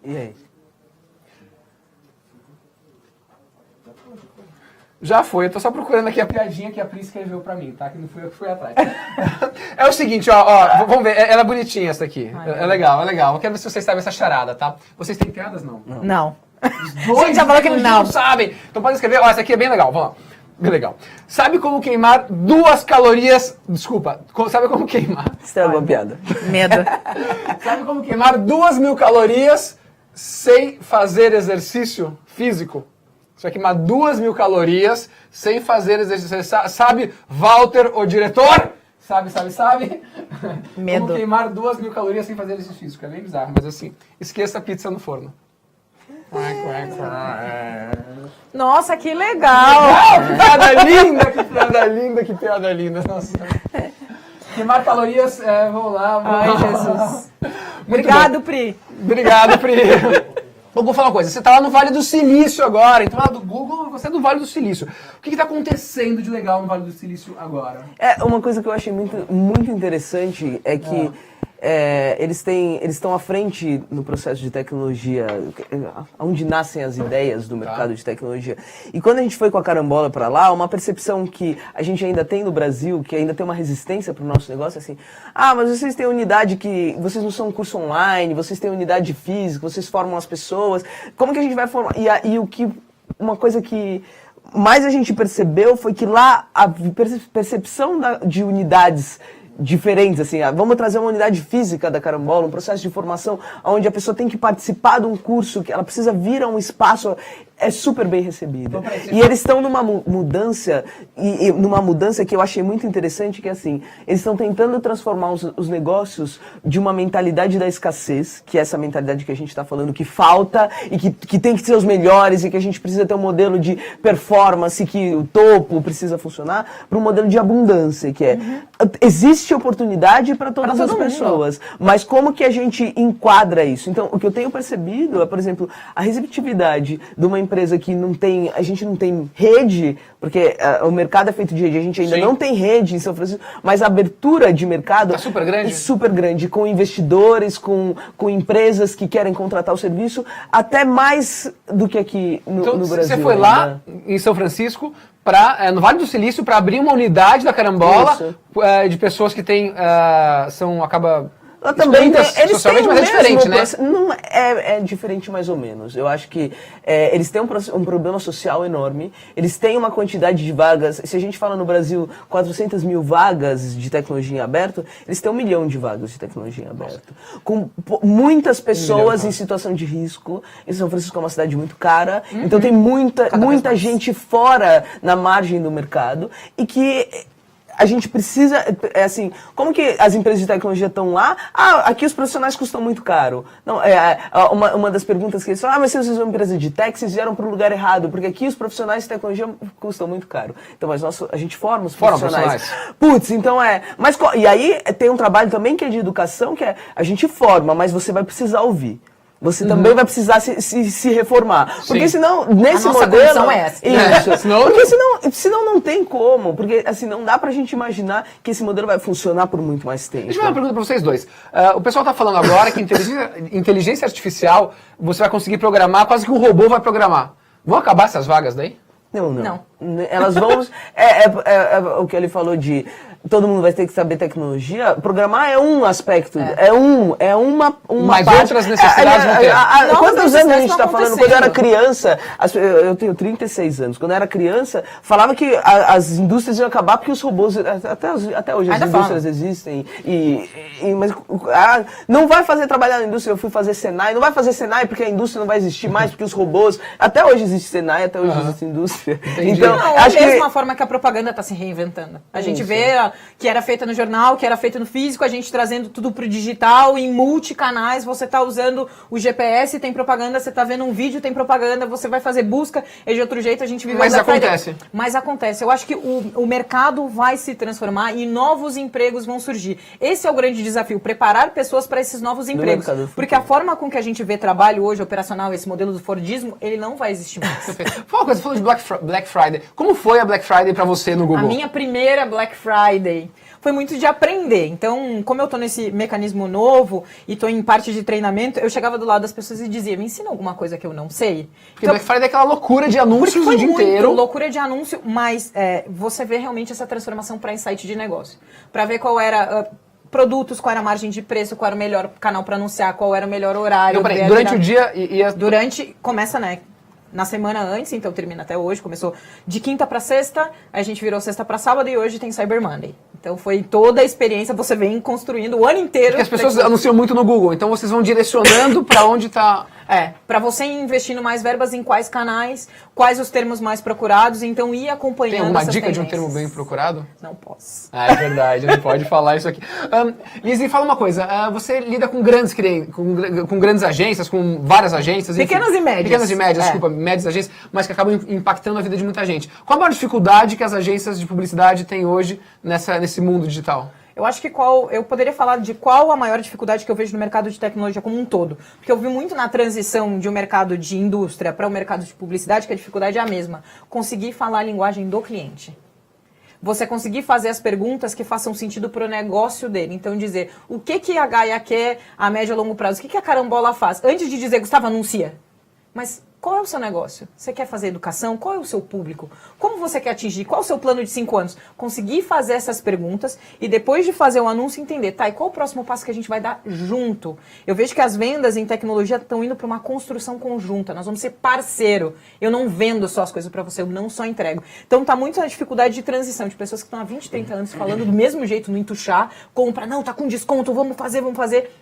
E aí? Já foi, eu tô só procurando aqui a piadinha que a Pri escreveu pra mim, tá? Que não fui eu que fui atrás. É o seguinte, ó, vamos ver, ela é bonitinha essa aqui. É legal, é legal. Eu quero ver se vocês sabem essa charada, tá? Vocês têm piadas, não? Não. Os dois já falou que não sabem. Então pode escrever, ó, essa aqui é bem legal, vamos lá. Bem legal. Sabe como queimar 2 calorias... Desculpa, sabe como queimar? Estragou a piada. Medo. Sabe como queimar 2.000 calorias sem fazer exercício físico? Você vai queimar 2.000 calorias sem fazer exercício. Você sabe, Walter, o diretor? Sabe? Medo. Como queimar 2.000 calorias sem fazer exercício físico. É bem bizarro, mas assim, esqueça a pizza no forno. Nossa, que legal! Que piada linda, que piada linda, que piada linda. Nossa. Queimar calorias, vamos lá. Ai, Jesus. Obrigado, Pri. Obrigado, Pri. Eu vou falar uma coisa, você está lá no Vale do Silício agora, então lá do Google, você é do Vale do Silício. O que está acontecendo de legal no Vale do Silício agora? Uma coisa que eu achei muito interessante é que eles estão à frente no processo de tecnologia, onde nascem as ideias do mercado de tecnologia. E quando a gente foi com a Carambola para lá, uma percepção que a gente ainda tem no Brasil, que ainda tem uma resistência para o nosso negócio, é assim, mas vocês têm unidade vocês não são um curso online, vocês têm unidade física, vocês formam as pessoas, como que a gente vai formar? Uma coisa que mais a gente percebeu foi que lá a percepção de unidades diferentes, assim, vamos trazer uma unidade física da Carambola, um processo de formação onde a pessoa tem que participar de um curso, que ela precisa vir a um espaço, é super bem recebida. E eles estão numa mudança, e numa mudança que eu achei muito interessante, que é assim, eles estão tentando transformar os negócios de uma mentalidade da escassez, que é essa mentalidade que a gente está falando, que falta e que tem que ser os melhores e que a gente precisa ter um modelo de performance, que o topo precisa funcionar, para um modelo de abundância, que é, existe oportunidade para todas as pessoas, mas como que a gente enquadra isso? Então, o que eu tenho percebido é, por exemplo, a receptividade de uma empresa que a gente não tem rede, porque o mercado é feito de rede, a gente ainda não tem rede em São Francisco, mas a abertura de mercado é super grande. Super grande, com investidores, com empresas que querem contratar o serviço, até mais do que aqui no Brasil. Você foi lá em São Francisco, no Vale do Silício, para abrir uma unidade da Carambola de pessoas que têm, também eles socialmente, mas é diferente, né? Não é diferente mais ou menos. Eu acho que eles têm um problema social enorme, eles têm uma quantidade de vagas, se a gente fala no Brasil 400 mil vagas de tecnologia em aberto, eles têm 1 milhão de vagas de tecnologia em aberto. Com muitas pessoas em situação de risco, e São Francisco é uma cidade muito cara, então tem muita gente fora na margem do mercado, e que a gente precisa, assim, como que as empresas de tecnologia estão lá? Aqui os profissionais custam muito caro. Não, uma das perguntas que eles falam, mas se vocês são uma empresa de tech, vocês vieram para o lugar errado, porque aqui os profissionais de tecnologia custam muito caro. Então, mas a gente forma os profissionais. Putz, então e aí tem um trabalho também que é de educação, que a gente forma, mas você vai precisar ouvir. Você também vai precisar se reformar. Porque senão, nesse modelo... É essa. Isso. Porque senão não tem como. Porque assim, não dá pra gente imaginar que esse modelo vai funcionar por muito mais tempo. Deixa eu fazer uma pergunta pra vocês dois. O pessoal tá falando agora que inteligência artificial, você vai conseguir programar, quase que um robô vai programar. Vão acabar essas vagas daí? Não. Elas vão... o que ele falou de... Todo mundo vai ter que saber tecnologia. Programar é um aspecto. É uma mas parte. Outras necessidades vão ter. Quantos anos a gente está falando? Quando eu era criança, eu tenho 36 anos. Quando eu era criança, falava que as indústrias iam acabar porque os robôs... Até hoje as indústrias existem. Mas não vai fazer trabalhar na indústria. Eu fui fazer Senai. Não vai fazer Senai porque a indústria não vai existir mais, porque os robôs... Até hoje existe Senai, até hoje existe indústria. Entendi. Então, é a mesma forma que a propaganda está se reinventando. A gente vê que era feita no jornal, que era feita no físico, a gente trazendo tudo pro digital, em multicanais, você tá usando o GPS, tem propaganda, você tá vendo um vídeo, tem propaganda, você vai fazer busca, e de outro jeito a gente vive... Mas acontece. Mas acontece. Eu acho que o mercado vai se transformar e novos empregos vão surgir. Esse é o grande desafio, preparar pessoas para esses novos empregos. Porque a forma com que a gente vê trabalho hoje, operacional, esse modelo do Fordismo, ele não vai existir mais. Fala uma coisa, você falou de Black Friday. Como foi a Black Friday para você no Google? A minha primeira Black Friday foi muito de aprender. Então, como eu tô nesse mecanismo novo e tô em parte de treinamento, eu chegava do lado das pessoas e dizia, me ensina alguma coisa que eu não sei. Porque Black Friday é aquela loucura de anúncios o dia inteiro. Loucura de anúncio, mas você vê realmente essa transformação para insight de negócio. Para ver qual era... produtos, qual era a margem de preço, qual era o melhor canal para anunciar, qual era o melhor horário. Não, durante o dia... Começa, né? Na semana antes, então termina até hoje, começou de quinta para sexta, a gente virou sexta para sábado e hoje tem Cyber Monday. Então foi toda a experiência, você vem construindo o ano inteiro. Porque as pessoas anunciam muito no Google, então vocês vão direcionando para onde está... para você ir investindo mais verbas em quais canais, quais os termos mais procurados, então ir acompanhando. Tem alguma essas dica tendências. de um termo bem procurado? Não posso. É verdade, não pode falar isso aqui. Lizzy, fala uma coisa, você lida com grandes clientes, com grandes agências, com várias agências... Pequenas e médias. Pequenas e médias, desculpa, médias agências, mas que acabam impactando a vida de muita gente. Qual a maior dificuldade que as agências de publicidade têm hoje nesse mundo digital? Eu acho que eu poderia falar de qual a maior dificuldade que eu vejo no mercado de tecnologia como um todo. Porque eu vi muito na transição de um mercado de indústria para o mercado de publicidade que a dificuldade é a mesma. Conseguir falar a linguagem do cliente. Você conseguir fazer as perguntas que façam sentido para o negócio dele. Então, dizer o que a Gaia quer a médio e longo prazo, o que a Carambola faz. Antes de dizer, Gustavo, anuncia. Mas qual é o seu negócio? Você quer fazer educação? Qual é o seu público? Como você quer atingir? Qual é o seu plano de 5 anos? Conseguir fazer essas perguntas e depois de fazer o anúncio entender, tá, e qual o próximo passo que a gente vai dar junto? Eu vejo que as vendas em tecnologia estão indo para uma construção conjunta. Nós vamos ser parceiro. Eu não vendo só as coisas para você, eu não só entrego. Então tá muito na dificuldade de transição, de pessoas que estão há 20, 30 anos falando do mesmo jeito no entuchar, compra, não, tá com desconto, vamos fazer.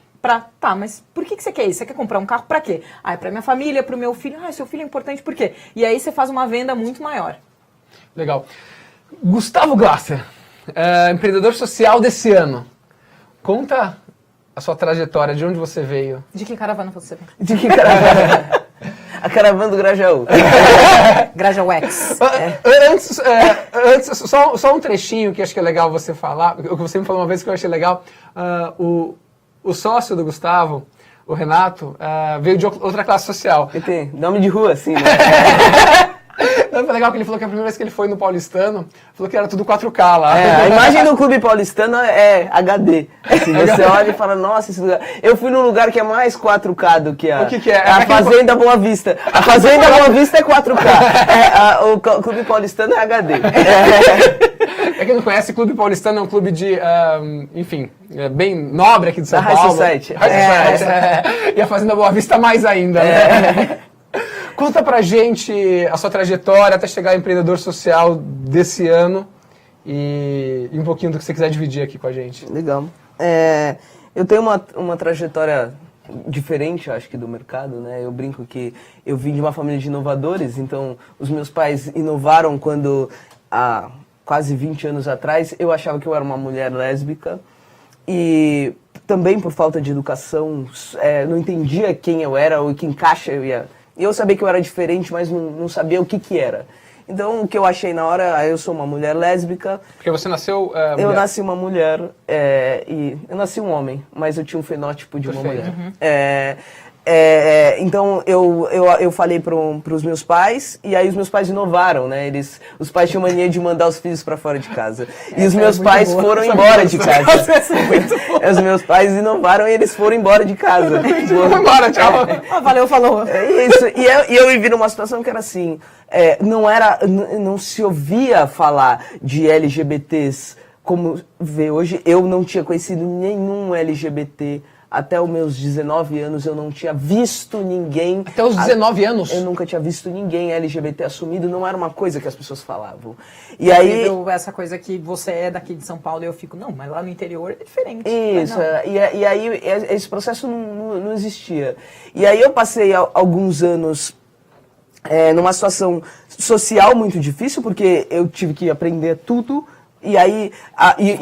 Tá, mas por que você quer isso? Você quer comprar um carro pra quê? É pra minha família, pro meu filho. Seu filho é importante por quê? E aí você faz uma venda muito maior. Legal. Gustavo Glasser, empreendedor social desse ano. Conta a sua trajetória, de onde você veio. De que caravana você veio? De que caravana? A caravana do Grajaú. Grajaúex. Antes, só um trechinho que acho que é legal você falar, o que você me falou uma vez que eu achei legal. O sócio do Gustavo, o Renato, veio de outra classe social. E tem nome de rua, assim, né? Foi legal que ele falou que a primeira vez que ele foi no Paulistano, falou que era tudo 4K lá. A imagem do Clube Paulistano é HD. Assim, você olha e fala, nossa, esse lugar... Eu fui num lugar que é mais 4K do que a... O que é? A Fazenda Boa Vista. A Fazenda Boa Vista é 4K. O Clube Paulistano é HD. É quem não conhece, o Clube Paulistano é um clube de, enfim, bem nobre aqui de São Paulo. High Society. E a Fazenda Boa Vista mais ainda, né? Conta pra gente a sua trajetória até chegar ao empreendedor social desse ano e um pouquinho do que você quiser dividir aqui com a gente. Legal. Eu tenho uma trajetória diferente, acho que, do mercado, né? Eu brinco que eu vim de uma família de inovadores, então os meus pais inovaram quando, há quase 20 anos atrás, eu achava que eu era uma mulher lésbica e também por falta de educação, não entendia quem eu era ou que encaixa eu ia... Eu sabia que eu era diferente, mas não sabia o que era. Então, o que eu achei na hora, eu sou uma mulher lésbica. Porque você nasceu mulher? Eu nasci uma mulher, e eu nasci um homem, mas eu tinha um fenótipo de uma mulher. Uhum. Então, eu falei pros meus pais, e aí os meus pais inovaram, né? Os pais tinham mania de mandar os filhos pra fora de casa. E os meus pais foram embora de casa. Os meus pais inovaram e eles foram embora de casa. Foram embora, tchau. Valeu, falou. É isso. E eu vivi numa situação que era assim, não se ouvia falar de LGBTs como vê hoje. Eu não tinha conhecido nenhum LGBT. Até os meus 19 anos eu não tinha visto ninguém... Até os 19 anos? Eu nunca tinha visto ninguém LGBT assumido, não era uma coisa que as pessoas falavam. E aí... Essa coisa que você é daqui de São Paulo e eu fico, não, mas lá no interior é diferente. Isso, e aí esse processo não existia. E aí eu passei alguns anos numa situação social muito difícil, porque eu tive que aprender tudo E aí,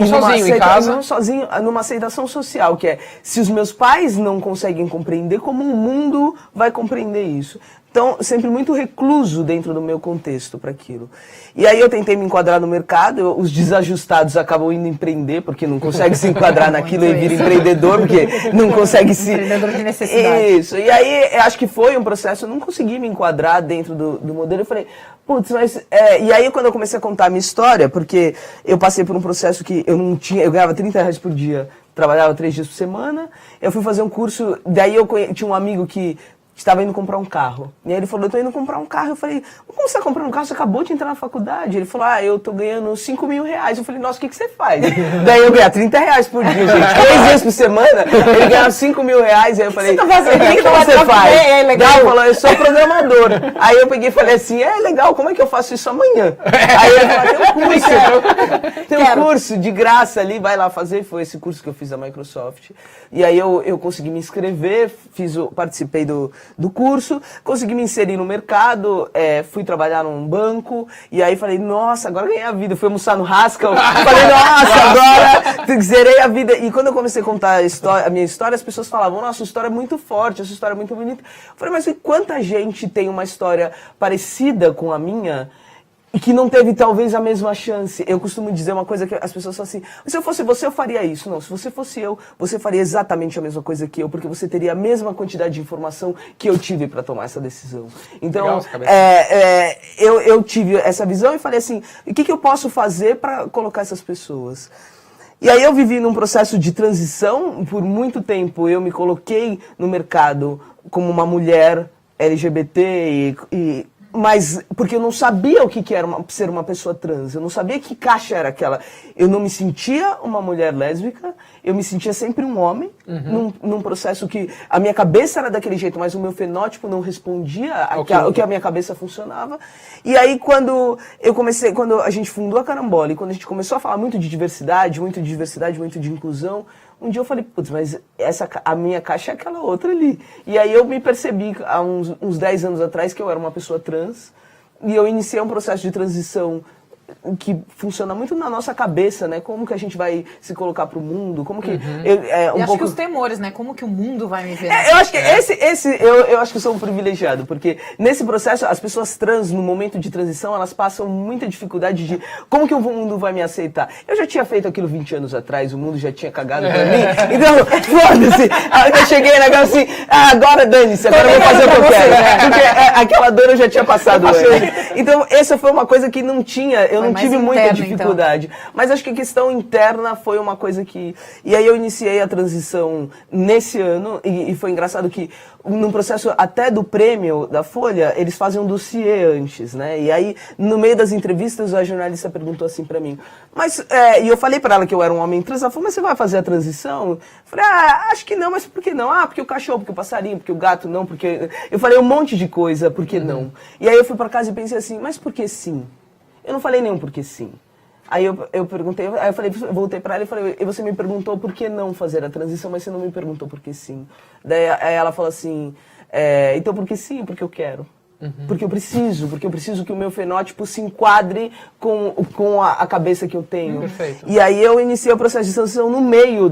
sozinho em casa? Sozinho, numa aceitação social, que é, se os meus pais não conseguem compreender, como o mundo vai compreender isso? Então, sempre muito recluso dentro do meu contexto para aquilo. E aí eu tentei me enquadrar no mercado, os desajustados acabam indo empreender, porque não consegue se enquadrar naquilo e vir empreendedor, porque não consegue se... Empreendedor de necessidade. Isso. E aí, acho que foi um processo, eu não consegui me enquadrar dentro do modelo, eu falei, putz, mas... E aí, quando eu comecei a contar a minha história, porque eu passei por um processo que eu não tinha, eu ganhava R$30 por dia, trabalhava 3 dias por semana, eu fui fazer um curso, daí eu tinha um amigo que estava indo comprar um carro. E aí ele falou, eu tô indo comprar um carro. Eu falei, como você tá comprando um carro? Você acabou de entrar na faculdade. Ele falou, eu tô ganhando R$5.000. Eu falei, nossa, o que você faz? Daí eu ganhava R$30 por dia, gente. 3 dias por semana, ele ganhava R$5.000. Aí eu falei, o que você faz? É legal. Daí ele falou, eu sou programador. Aí eu peguei e falei assim, legal, como é que eu faço isso amanhã? Aí ele falou, tem um curso de graça ali, vai lá fazer. Foi esse curso que eu fiz da Microsoft. E aí eu consegui me inscrever, participei do curso, consegui me inserir no mercado, fui trabalhar num banco, e aí falei, nossa, agora ganhei a vida. Fui almoçar no Haskell, falei, nossa, agora zerei a vida. E quando eu comecei a contar a minha história, as pessoas falavam, nossa, sua história é muito forte, a sua história é muito bonita. Eu falei, mas e quanta gente tem uma história parecida com a minha, e que não teve talvez a mesma chance? Eu costumo dizer uma coisa que as pessoas falam assim, se eu fosse você, eu faria isso. Não, se você fosse eu, você faria exatamente a mesma coisa que eu, porque você teria a mesma quantidade de informação que eu tive para tomar essa decisão. Então, eu tive essa visão e falei assim, o que eu posso fazer para colocar essas pessoas? E aí eu vivi num processo de transição, por muito tempo eu me coloquei no mercado como uma mulher LGBT mas porque eu não sabia o que era ser uma pessoa trans, eu não sabia que caixa era aquela. Eu não me sentia uma mulher lésbica, eu me sentia sempre um homem, num processo que a minha cabeça era daquele jeito, mas o meu fenótipo não respondia o que a minha cabeça funcionava. E aí quando a gente fundou a Carambola, e quando a gente começou a falar muito de diversidade, muito de inclusão, um dia eu falei, putz, mas a minha caixa é aquela outra ali. E aí eu me percebi, há uns 10 anos atrás, que eu era uma pessoa trans, e eu iniciei um processo de transição que funciona muito na nossa cabeça, né? Como que a gente vai se colocar pro mundo, como que... acho que os temores, né? Como que o mundo vai me ver? Eu acho que eu acho que eu sou um privilegiado, porque nesse processo, as pessoas trans, no momento de transição, elas passam muita dificuldade de como que o mundo vai me aceitar. Eu já tinha feito aquilo 20 anos atrás, o mundo já tinha cagado pra mim, então, foda-se. Aí eu cheguei na casa assim, agora dane-se, agora eu vou fazer o que eu quero. Porque aquela dor eu já tinha passado antes. Então, essa foi uma coisa que não tinha, eu não tive muita dificuldade. Então. Mas acho que a questão interna foi uma coisa que... E aí eu iniciei a transição nesse ano, e foi engraçado que no processo até do prêmio da Folha, eles fazem um dossiê antes, né? E aí, no meio das entrevistas, a jornalista perguntou assim pra mim, e eu falei pra ela que eu era um homem trans, ela falou, mas você vai fazer a transição? Eu falei, acho que não, mas por que não? Porque o cachorro, porque o passarinho, porque o gato não, porque... Eu falei um monte de coisa, por que não? E aí eu fui pra casa e pensei assim, mas por que sim? Eu não falei nenhum porque sim. Aí eu perguntei, aí eu falei, voltei pra ela e falei, e você me perguntou por que não fazer a transição, mas você não me perguntou por que sim. Daí aí ela falou assim, então por que sim? Porque eu quero. Porque eu preciso que o meu fenótipo se enquadre com a cabeça que eu tenho. Perfeito. E aí eu iniciei o processo de transição no meio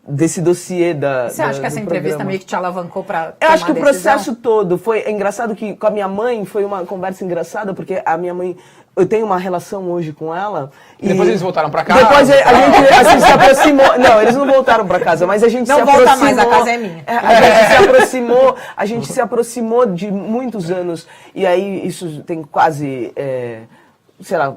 desse dossiê Você acha que essa entrevista meio que te alavancou pra Eu acho que o decisão? processo todo foi... É engraçado que com a minha mãe foi uma conversa engraçada, porque a minha mãe... Eu tenho uma relação hoje com ela. E depois eles voltaram pra casa? Depois a gente se aproximou. Não, eles não voltaram pra casa, mas a gente se aproximou. Não volta mais, a casa é minha. A gente se aproximou de muitos anos. E aí isso tem quase...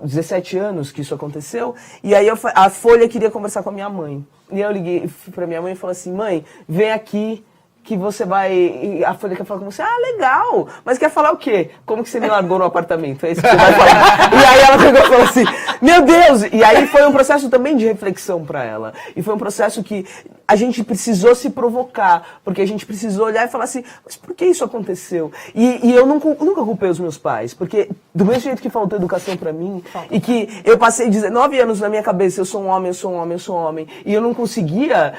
17 anos que isso aconteceu, e aí a Folha queria conversar com a minha mãe. E eu liguei pra minha mãe e falei assim, mãe, vem aqui que você vai... E a Folha quer falar com você. Legal! Mas quer falar o quê? Como que você me largou no apartamento? É isso que você vai falar. E aí ela pegou e falou assim, meu Deus! E aí foi um processo também de reflexão pra ela. E foi um processo que a gente precisou se provocar, porque a gente precisou olhar e falar assim, mas por que isso aconteceu? E eu nunca culpei os meus pais, porque do mesmo jeito que faltou educação pra mim, e que eu passei 19 anos na minha cabeça, eu sou um homem, eu sou um homem, eu sou um homem, e eu não conseguia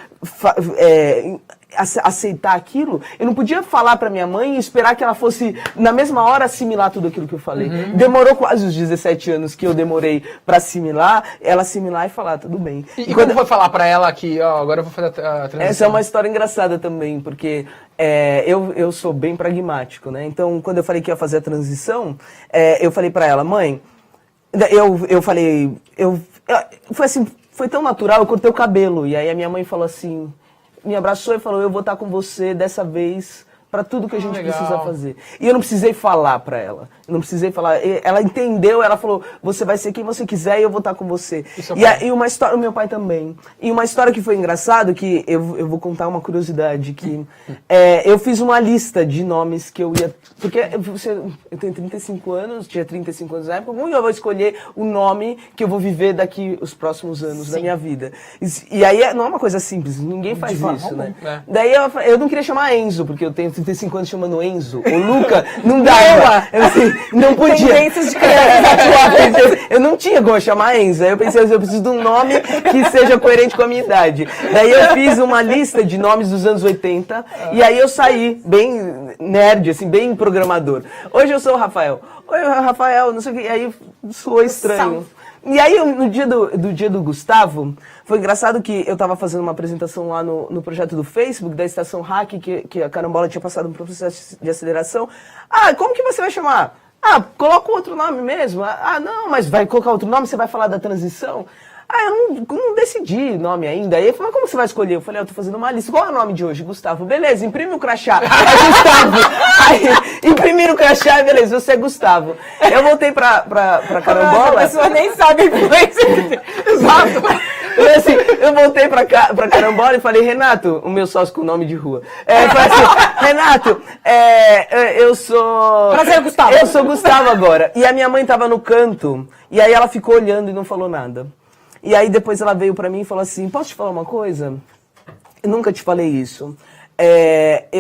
aceitar aquilo, eu não podia falar pra minha mãe e esperar que ela fosse, na mesma hora, assimilar tudo aquilo que eu falei. Demorou quase os 17 anos que eu demorei pra assimilar, ela assimilar e falar, tudo bem. E quando foi falar pra ela que, ó, agora eu vou fazer a transição? Essa é uma história engraçada também, porque eu sou bem pragmático, né? Então, quando eu falei que ia fazer a transição, eu falei pra ela, mãe, eu falei, foi assim, foi tão natural, eu cortei o cabelo, e aí a minha mãe falou assim, me abraçou e falou, eu vou estar com você dessa vez para tudo que a gente precisa fazer. E eu não precisei falar para ela. Eu não precisei falar. Ela entendeu, ela falou, você vai ser quem você quiser e eu vou estar com você. E uma história, o meu pai também. E uma história que foi engraçado, que eu vou contar uma curiosidade, que eu fiz uma lista de nomes que eu ia... Porque eu tenho 35 anos, tinha 35 anos na época, como eu vou escolher o nome que eu vou viver daqui os próximos anos da minha vida? E aí não é uma coisa simples, ninguém faz isso, né? Daí eu não queria chamar Enzo, porque eu tenho 35 anos chamando Enzo. O Luca, não dava. Não podia. Tendências de criança. Eu não tinha como chamar Enzo. Aí eu pensei, eu preciso de um nome que seja coerente com a minha idade. Daí eu fiz uma lista de nomes dos anos 80. E aí eu saí bem nerd, assim, bem programador. Hoje eu sou o Rafael. Oi, Rafael, não sei o que. E aí soou estranho. E aí, no dia do Gustavo, foi engraçado que eu tava fazendo uma apresentação lá no projeto do Facebook, da Estação Hack, que a Carambola tinha passado um processo de aceleração. Ah, como que você vai chamar? Ah, coloca outro nome mesmo. Ah, não, mas vai colocar outro nome, você vai falar da transição? Ah, eu não decidi nome ainda. Aí ele falou, mas como você vai escolher? Eu falei, eu tô fazendo uma lista. Qual é o nome de hoje? Gustavo. Beleza, imprime o crachá. É Gustavo. Aí, imprimiram o crachá, beleza, você é Gustavo. Eu voltei pra Carambola. A pessoa nem sabe influência. Exato. Assim, eu voltei pra Carambola e falei, Renato, o meu sócio com nome de rua. Eu falei assim, Renato, eu sou... Prazer, Gustavo. Eu sou Gustavo agora. E a minha mãe tava no canto, e aí ela ficou olhando e não falou nada. E aí depois ela veio pra mim e falou assim, posso te falar uma coisa? Eu nunca te falei isso.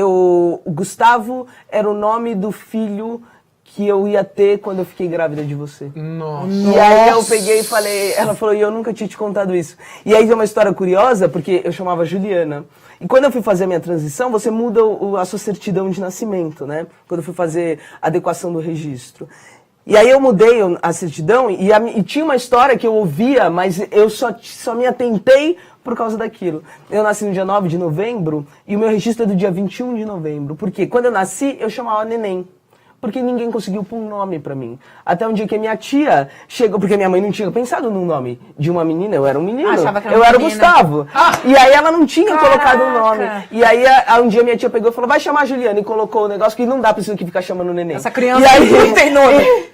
O Gustavo era o nome do filho que eu ia ter quando eu fiquei grávida de você. Nossa. E aí eu peguei e falei, ela falou, e eu nunca tinha te contado isso. E aí tem uma história curiosa, porque eu chamava Juliana. E quando eu fui fazer a minha transição, você muda a sua certidão de nascimento, né? Quando eu fui fazer a adequação do registro. E aí eu mudei a certidão e tinha uma história que eu ouvia, mas eu só me atentei por causa daquilo. Eu nasci no dia 9 de novembro e o meu registro é do dia 21 de novembro. Porque quando eu nasci, eu chamava Neném. Porque ninguém conseguiu pôr um nome pra mim. Até um dia que a minha tia chegou, porque minha mãe não tinha pensado no nome de uma menina, eu era um menino. Achava que era eu uma era o menina. Gustavo. E aí ela não tinha colocado um nome. Caraca. E aí um dia minha tia pegou e falou, vai chamar a Juliana. E colocou o negócio que não dá pra isso que ficar chamando o neném. Essa criança e aí, não tem nome.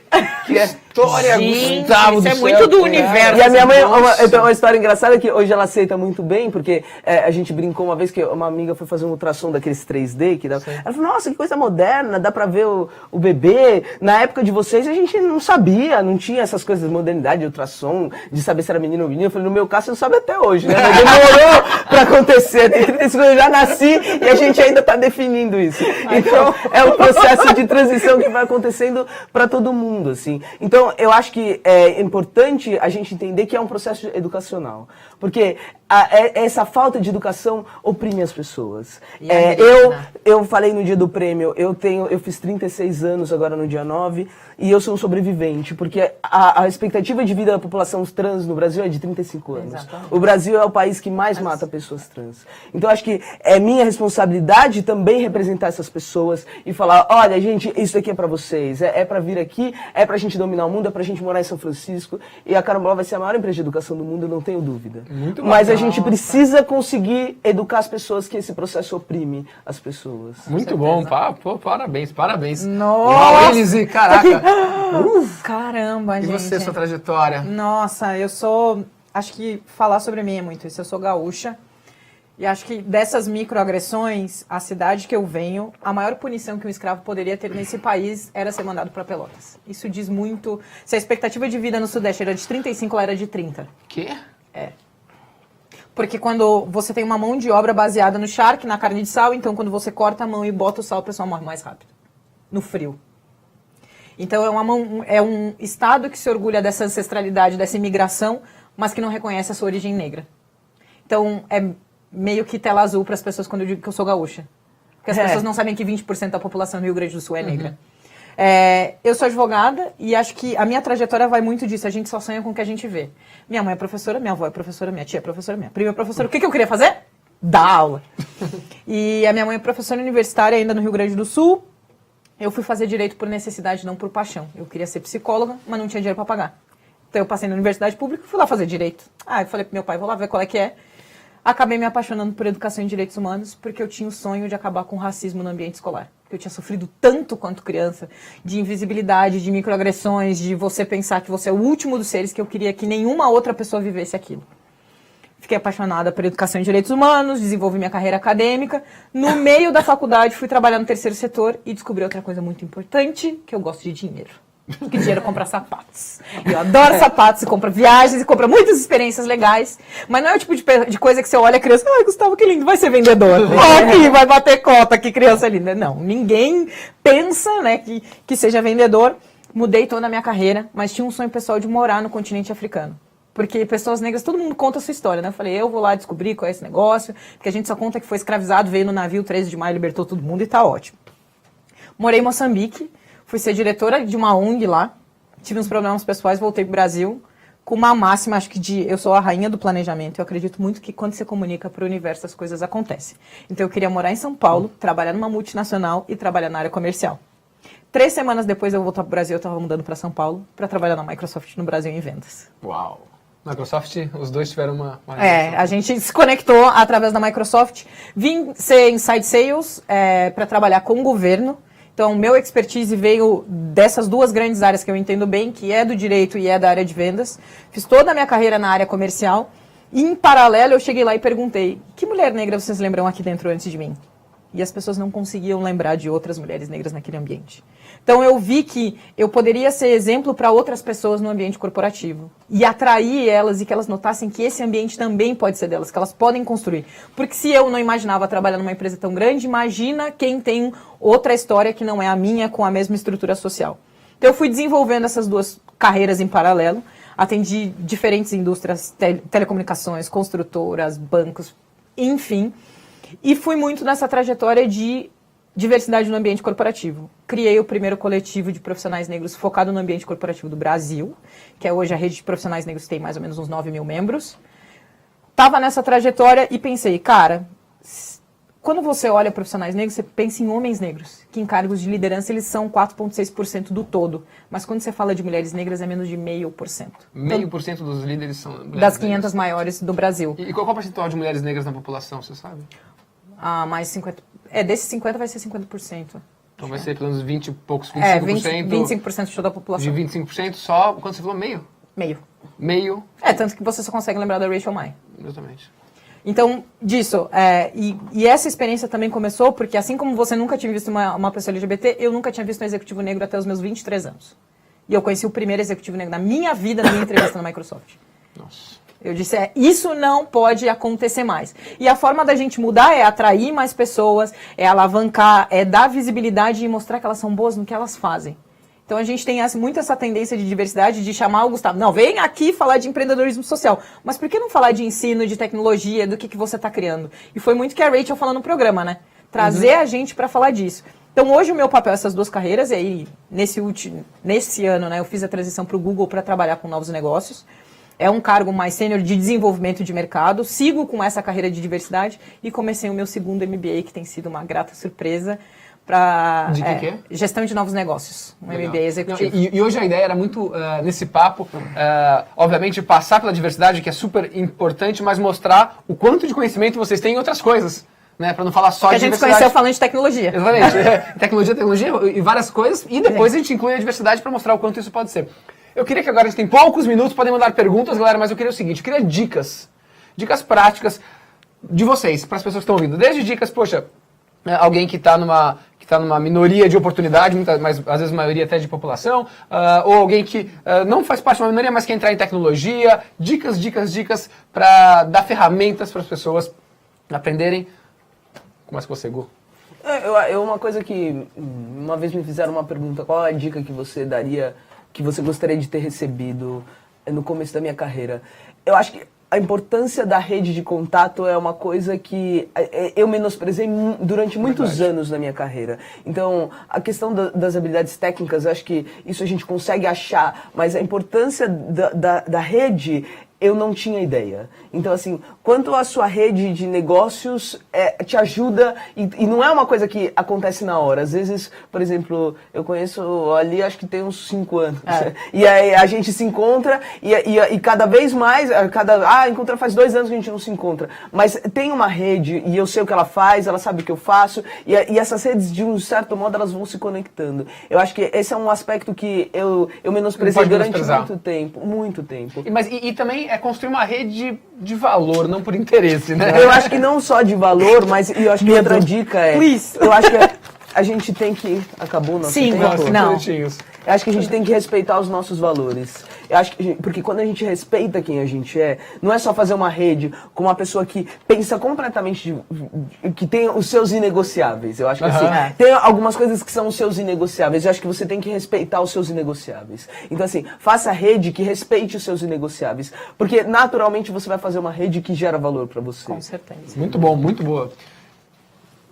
Que história, Gente, Gustavo isso é do muito céu, do cara. universo. E a minha mãe, Nossa. então, uma história engraçada que hoje ela aceita muito bem, porque a gente brincou uma vez que uma amiga foi fazer um ultrassom daqueles 3D, que ela falou, nossa, que coisa moderna, dá pra ver o bebê. Na época de vocês a gente não sabia, não tinha essas coisas de modernidade, de ultrassom, de saber se era menino ou menino. Eu falei, no meu caso você não sabe até hoje, né? Mas demorou pra acontecer, tem 35 anos, eu já nasci e a gente ainda tá definindo isso. Então é um processo de transição que vai acontecendo pra todo mundo, assim. Então eu acho que é importante a gente entender que é um processo educacional. Porque essa falta de educação oprime as pessoas. Eu falei no dia do prêmio, eu fiz 36 anos agora no dia 9 e eu sou um sobrevivente, porque a expectativa de vida da população trans no Brasil é de 35 anos. Exatamente. O Brasil é o país que mais mata pessoas trans. Então acho que é minha responsabilidade também representar essas pessoas e falar, olha gente, isso aqui é pra vocês, é pra vir aqui, é pra gente dominar o mundo, é pra gente morar em São Francisco e a Carambola vai ser a maior empresa de educação do mundo, eu não tenho dúvida. Muito Mas bom. a gente precisa conseguir educar as pessoas, que esse processo oprime as pessoas. Muito bom, pô, parabéns, parabéns. Nossa. Elise, caraca. Caramba, E gente. você, sua trajetória? Nossa, eu sou... Acho que falar sobre mim é muito isso. Eu sou gaúcha. E acho que dessas microagressões, a cidade que eu venho, a maior punição que um escravo poderia ter nesse país era ser mandado para Pelotas. Isso diz muito... Se a expectativa de vida no Sudeste era de 35, ela era de 30. Quê? Porque quando você tem uma mão de obra baseada no charque, na carne de sal, então quando você corta a mão e bota o sal, o pessoal morre mais rápido. No frio. Então é um estado que se orgulha dessa ancestralidade, dessa imigração, mas que não reconhece a sua origem negra. Então meio que tela azul para as pessoas quando eu digo que eu sou gaúcha. Porque as pessoas não sabem que 20% da população do Rio Grande do Sul é negra. Eu sou advogada e acho que a minha trajetória vai muito disso. A gente só sonha com o que a gente vê. Minha mãe é professora, minha avó é professora, minha tia é professora, minha prima é professora. O que eu queria fazer? Dar aula. E a minha mãe é professora universitária ainda no Rio Grande do Sul. Eu fui fazer direito por necessidade, não por paixão. Eu queria ser psicóloga, mas não tinha dinheiro para pagar. Então eu passei na universidade pública e fui lá fazer direito. Eu falei pro meu pai, vou lá ver qual é que é. Acabei me apaixonando por educação em direitos humanos porque eu tinha o sonho de acabar com o racismo no ambiente escolar. Eu tinha sofrido tanto quanto criança, de invisibilidade, de microagressões, de você pensar que você é o último dos seres, que eu queria que nenhuma outra pessoa vivesse aquilo. Fiquei apaixonada por educação em direitos humanos, desenvolvi minha carreira acadêmica. No meio da faculdade, fui trabalhar no terceiro setor e descobri outra coisa muito importante, que eu gosto de dinheiro. Porque dinheiro compra sapatos. Eu adoro sapatos, e compra viagens, e compra muitas experiências legais. Mas não é o tipo de coisa que você olha a criança, Gustavo, que lindo, vai ser vendedor. Aqui, vai bater cota, que criança linda. Não, ninguém pensa, né, que seja vendedor. Mudei toda a minha carreira, mas tinha um sonho pessoal de morar no continente africano. Porque pessoas negras, todo mundo conta a sua história, né? Eu falei, eu vou lá descobrir qual é esse negócio, porque a gente só conta que foi escravizado, veio no navio 13 de maio, libertou todo mundo e tá ótimo. Morei em Moçambique, fui ser diretora de uma ONG lá, tive uns problemas pessoais, voltei pro Brasil, com uma máxima, acho que eu sou a rainha do planejamento, eu acredito muito que quando você comunica para o universo as coisas acontecem. Então eu queria morar em São Paulo, trabalhar numa multinacional e trabalhar na área comercial. 3 semanas depois eu voltar pro Brasil, eu estava mudando para São Paulo para trabalhar na Microsoft no Brasil em vendas. Uau! Microsoft, os dois tiveram uma a gente se conectou através da Microsoft. Vim ser Inside Sales para trabalhar com o governo. Então, meu expertise veio dessas duas grandes áreas que eu entendo bem, que é do direito e é da área de vendas. Fiz toda a minha carreira na área comercial. E, em paralelo, eu cheguei lá e perguntei, que mulher negra vocês lembram aqui dentro antes de mim? E as pessoas não conseguiam lembrar de outras mulheres negras naquele ambiente. Então, eu vi que eu poderia ser exemplo para outras pessoas no ambiente corporativo. E atrair elas e que elas notassem que esse ambiente também pode ser delas, que elas podem construir. Porque se eu não imaginava trabalhar numa empresa tão grande, imagina quem tem outra história que não é a minha, com a mesma estrutura social. Então, eu fui desenvolvendo essas duas carreiras em paralelo. Atendi diferentes indústrias, telecomunicações, construtoras, bancos, enfim. E fui muito nessa trajetória de diversidade no ambiente corporativo. Criei o primeiro coletivo de profissionais negros focado no ambiente corporativo do Brasil, que é hoje a rede de profissionais negros que tem mais ou menos uns 9 mil membros. Estava nessa trajetória e pensei, cara, quando você olha profissionais negros, você pensa em homens negros, que em cargos de liderança eles são 4,6% do todo. Mas quando você fala de mulheres negras, é menos de 0,5%. 0,5% dos líderes são mulheres das 500 negras maiores do Brasil. E qual é o percentual de mulheres negras na população, você sabe? Mais 50%. Desses 50% vai ser 50%. Então vai ser pelo menos 20 e poucos, 25%. 25% de toda a população. De 25% só, quando você falou meio? Meio. Meio? Tanto que você só consegue lembrar da Rachel Mai. Exatamente. Então, disso, e essa experiência também começou porque, assim como você nunca tinha visto uma pessoa LGBT, eu nunca tinha visto um executivo negro até os meus 23 anos. E eu conheci o primeiro executivo negro na minha vida, na minha entrevista na Microsoft. Nossa. Eu disse, isso não pode acontecer mais. E a forma da gente mudar é atrair mais pessoas, é alavancar, é dar visibilidade e mostrar que elas são boas no que elas fazem. Então a gente tem muito essa tendência de diversidade, de chamar o Gustavo, não, vem aqui falar de empreendedorismo social. Mas por que não falar de ensino, de tecnologia, do que você está criando? E foi muito que a Rachel falou no programa, né? Trazer a gente para falar disso. Então hoje o meu papel é essas duas carreiras, e aí nesse ano, né, eu fiz a transição para o Google para trabalhar com novos negócios. É um cargo mais sênior de desenvolvimento de mercado. Sigo com essa carreira de diversidade e comecei o meu segundo MBA, que tem sido uma grata surpresa para gestão de novos negócios. Um MBA executivo. E hoje a ideia era muito, nesse papo, obviamente, passar pela diversidade, que é super importante, mas mostrar o quanto de conhecimento vocês têm em outras coisas. Né, para não falar só de diversidade. Que a gente conheceu falando de tecnologia. Exatamente. Tecnologia e várias coisas. E depois a gente inclui a diversidade para mostrar o quanto isso pode ser. Eu queria que agora, a gente tem poucos minutos, podem mandar perguntas, galera, mas eu queria o seguinte, eu queria dicas práticas de vocês, para as pessoas que estão ouvindo. Desde dicas, alguém que está numa minoria de oportunidade, mas às vezes maioria até de população, ou alguém que não faz parte de uma minoria, mas quer entrar em tecnologia, dicas para dar ferramentas para as pessoas aprenderem. Começa com você, Gu. Uma coisa que, uma vez me fizeram uma pergunta, qual é a dica que você daria, que você gostaria de ter recebido no começo da minha carreira? Eu acho que a importância da rede de contato é uma coisa que eu menosprezei durante muitos anos na minha carreira. Então, a questão das habilidades técnicas, eu acho que isso a gente consegue achar, mas a importância da rede, eu não tinha ideia. Então, assim, quanto a sua rede de negócios te ajuda, e não é uma coisa que acontece na hora. Às vezes, por exemplo, eu conheço ali, acho que tem uns 5 anos. E aí a gente se encontra, e cada vez mais, encontra faz 2 anos que a gente não se encontra. Mas tem uma rede, e eu sei o que ela faz, ela sabe o que eu faço, e essas redes, de um certo modo, elas vão se conectando. Eu acho que esse é um aspecto que eu menosprezei durante muito tempo. Muito tempo. E também é construir uma rede de valor, não por interesse, né? Eu acho que não só de valor, mas eu acho que outra dica é... Eu acho que a gente tem que... Acabou o nosso tempo? Não. Eu acho que a gente tem que respeitar os nossos valores. Eu acho que, porque quando a gente respeita quem a gente não é só fazer uma rede com uma pessoa que pensa completamente, que tem os seus inegociáveis. Eu acho que assim, tem algumas coisas que são os seus inegociáveis. Eu acho que você tem que respeitar os seus inegociáveis. Então assim, faça rede que respeite os seus inegociáveis. Porque naturalmente você vai fazer uma rede que gera valor para você. Com certeza. Muito bom, muito boa.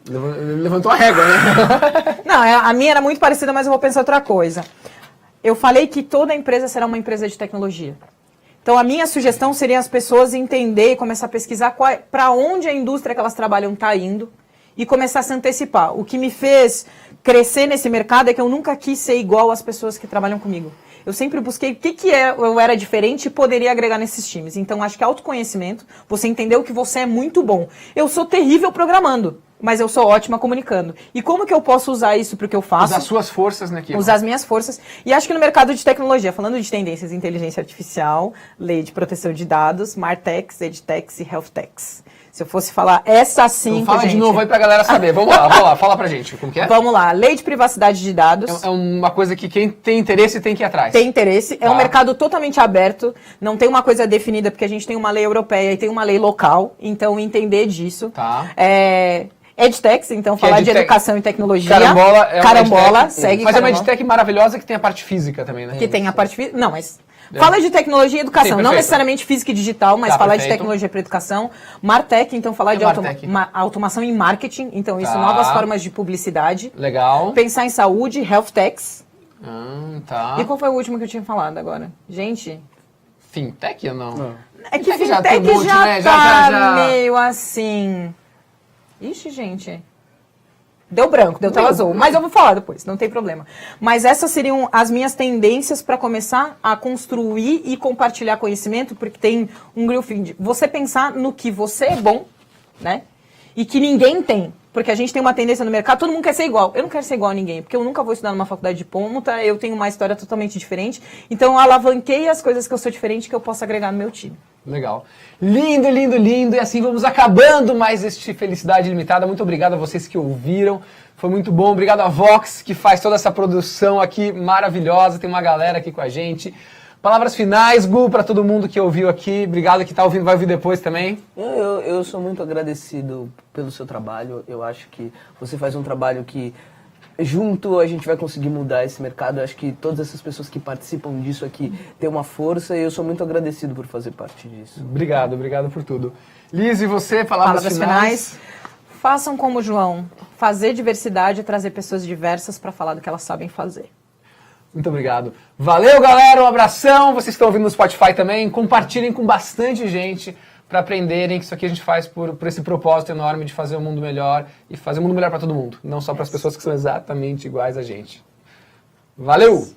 Levantou a régua, né? Não, a minha era muito parecida, mas eu vou pensar outra coisa. Eu falei que toda empresa será uma empresa de tecnologia. Então, a minha sugestão seria as pessoas entender e começar a pesquisar para onde a indústria que elas trabalham está indo e começar a se antecipar. O que me fez crescer nesse mercado é que eu nunca quis ser igual às pessoas que trabalham comigo. Eu sempre busquei o que eu era diferente e poderia agregar nesses times. Então, acho que autoconhecimento, você entender o que você é muito bom. Eu sou terrível programando, mas eu sou ótima comunicando. E como que eu posso usar isso para o que eu faço? Usar as suas forças naquilo. Usar as minhas forças. E acho que no mercado de tecnologia, falando de tendências de inteligência artificial, lei de proteção de dados, Martechs, EdTechs e HealthTechs. Se eu fosse falar essa sim, então, fala de novo aí pra galera saber. Vamos lá, fala pra gente. Como que é? Vamos lá. Lei de privacidade de dados. É uma coisa que quem tem interesse tem que ir atrás. Tem interesse. É um mercado totalmente aberto. Não tem uma coisa definida, porque a gente tem uma lei europeia e tem uma lei local. Então, entender disso. Tá. EdTechs, então, falar de educação e tecnologia. Carambola, segue. Mas é uma EdTech maravilhosa que tem a parte física também, né? Que tem a parte física. Não, mas... Fala de tecnologia e educação, não necessariamente física e digital, mas falar de tecnologia para educação. Martech, então falar de automação e marketing, então isso, novas formas de publicidade. Legal. Pensar em saúde, health techs. Tá. E qual foi o último que eu tinha falado agora? Gente... Fintech ou não? É que fintech já tá meio assim... Ixi, gente... Deu branco, deu tela azul. Mas eu vou falar depois, não tem problema. Mas essas seriam as minhas tendências para começar a construir e compartilhar conhecimento, porque tem um grill de você pensar no que você é bom, né? E que ninguém tem. Porque a gente tem uma tendência no mercado, todo mundo quer ser igual. Eu não quero ser igual a ninguém, porque eu nunca vou estudar numa faculdade de ponta, eu tenho uma história totalmente diferente. Então eu alavanquei as coisas que eu sou diferente que eu posso agregar no meu time. Legal. Lindo, lindo, lindo. E assim vamos acabando mais este Felicidade Limitada. Muito obrigado a vocês que ouviram. Foi muito bom. Obrigado a Vox, que faz toda essa produção aqui maravilhosa. Tem uma galera aqui com a gente. Palavras finais, Gu, para todo mundo que ouviu aqui. Obrigado que está ouvindo, vai ouvir depois também. Eu sou muito agradecido pelo seu trabalho. Eu acho que você faz um trabalho que... Junto a gente vai conseguir mudar esse mercado. Eu acho que todas essas pessoas que participam disso aqui têm uma força e eu sou muito agradecido por fazer parte disso. Obrigado por tudo. Liz, e você, palavras finais? Façam como o João. Fazer diversidade é trazer pessoas diversas para falar do que elas sabem fazer. Muito obrigado. Valeu, galera. Um abração. Vocês estão ouvindo no Spotify também. Compartilhem com bastante gente para aprenderem que isso aqui a gente faz por esse propósito enorme de fazer o mundo melhor e fazer o mundo melhor para todo mundo, não só para as pessoas que são exatamente iguais a gente. Valeu!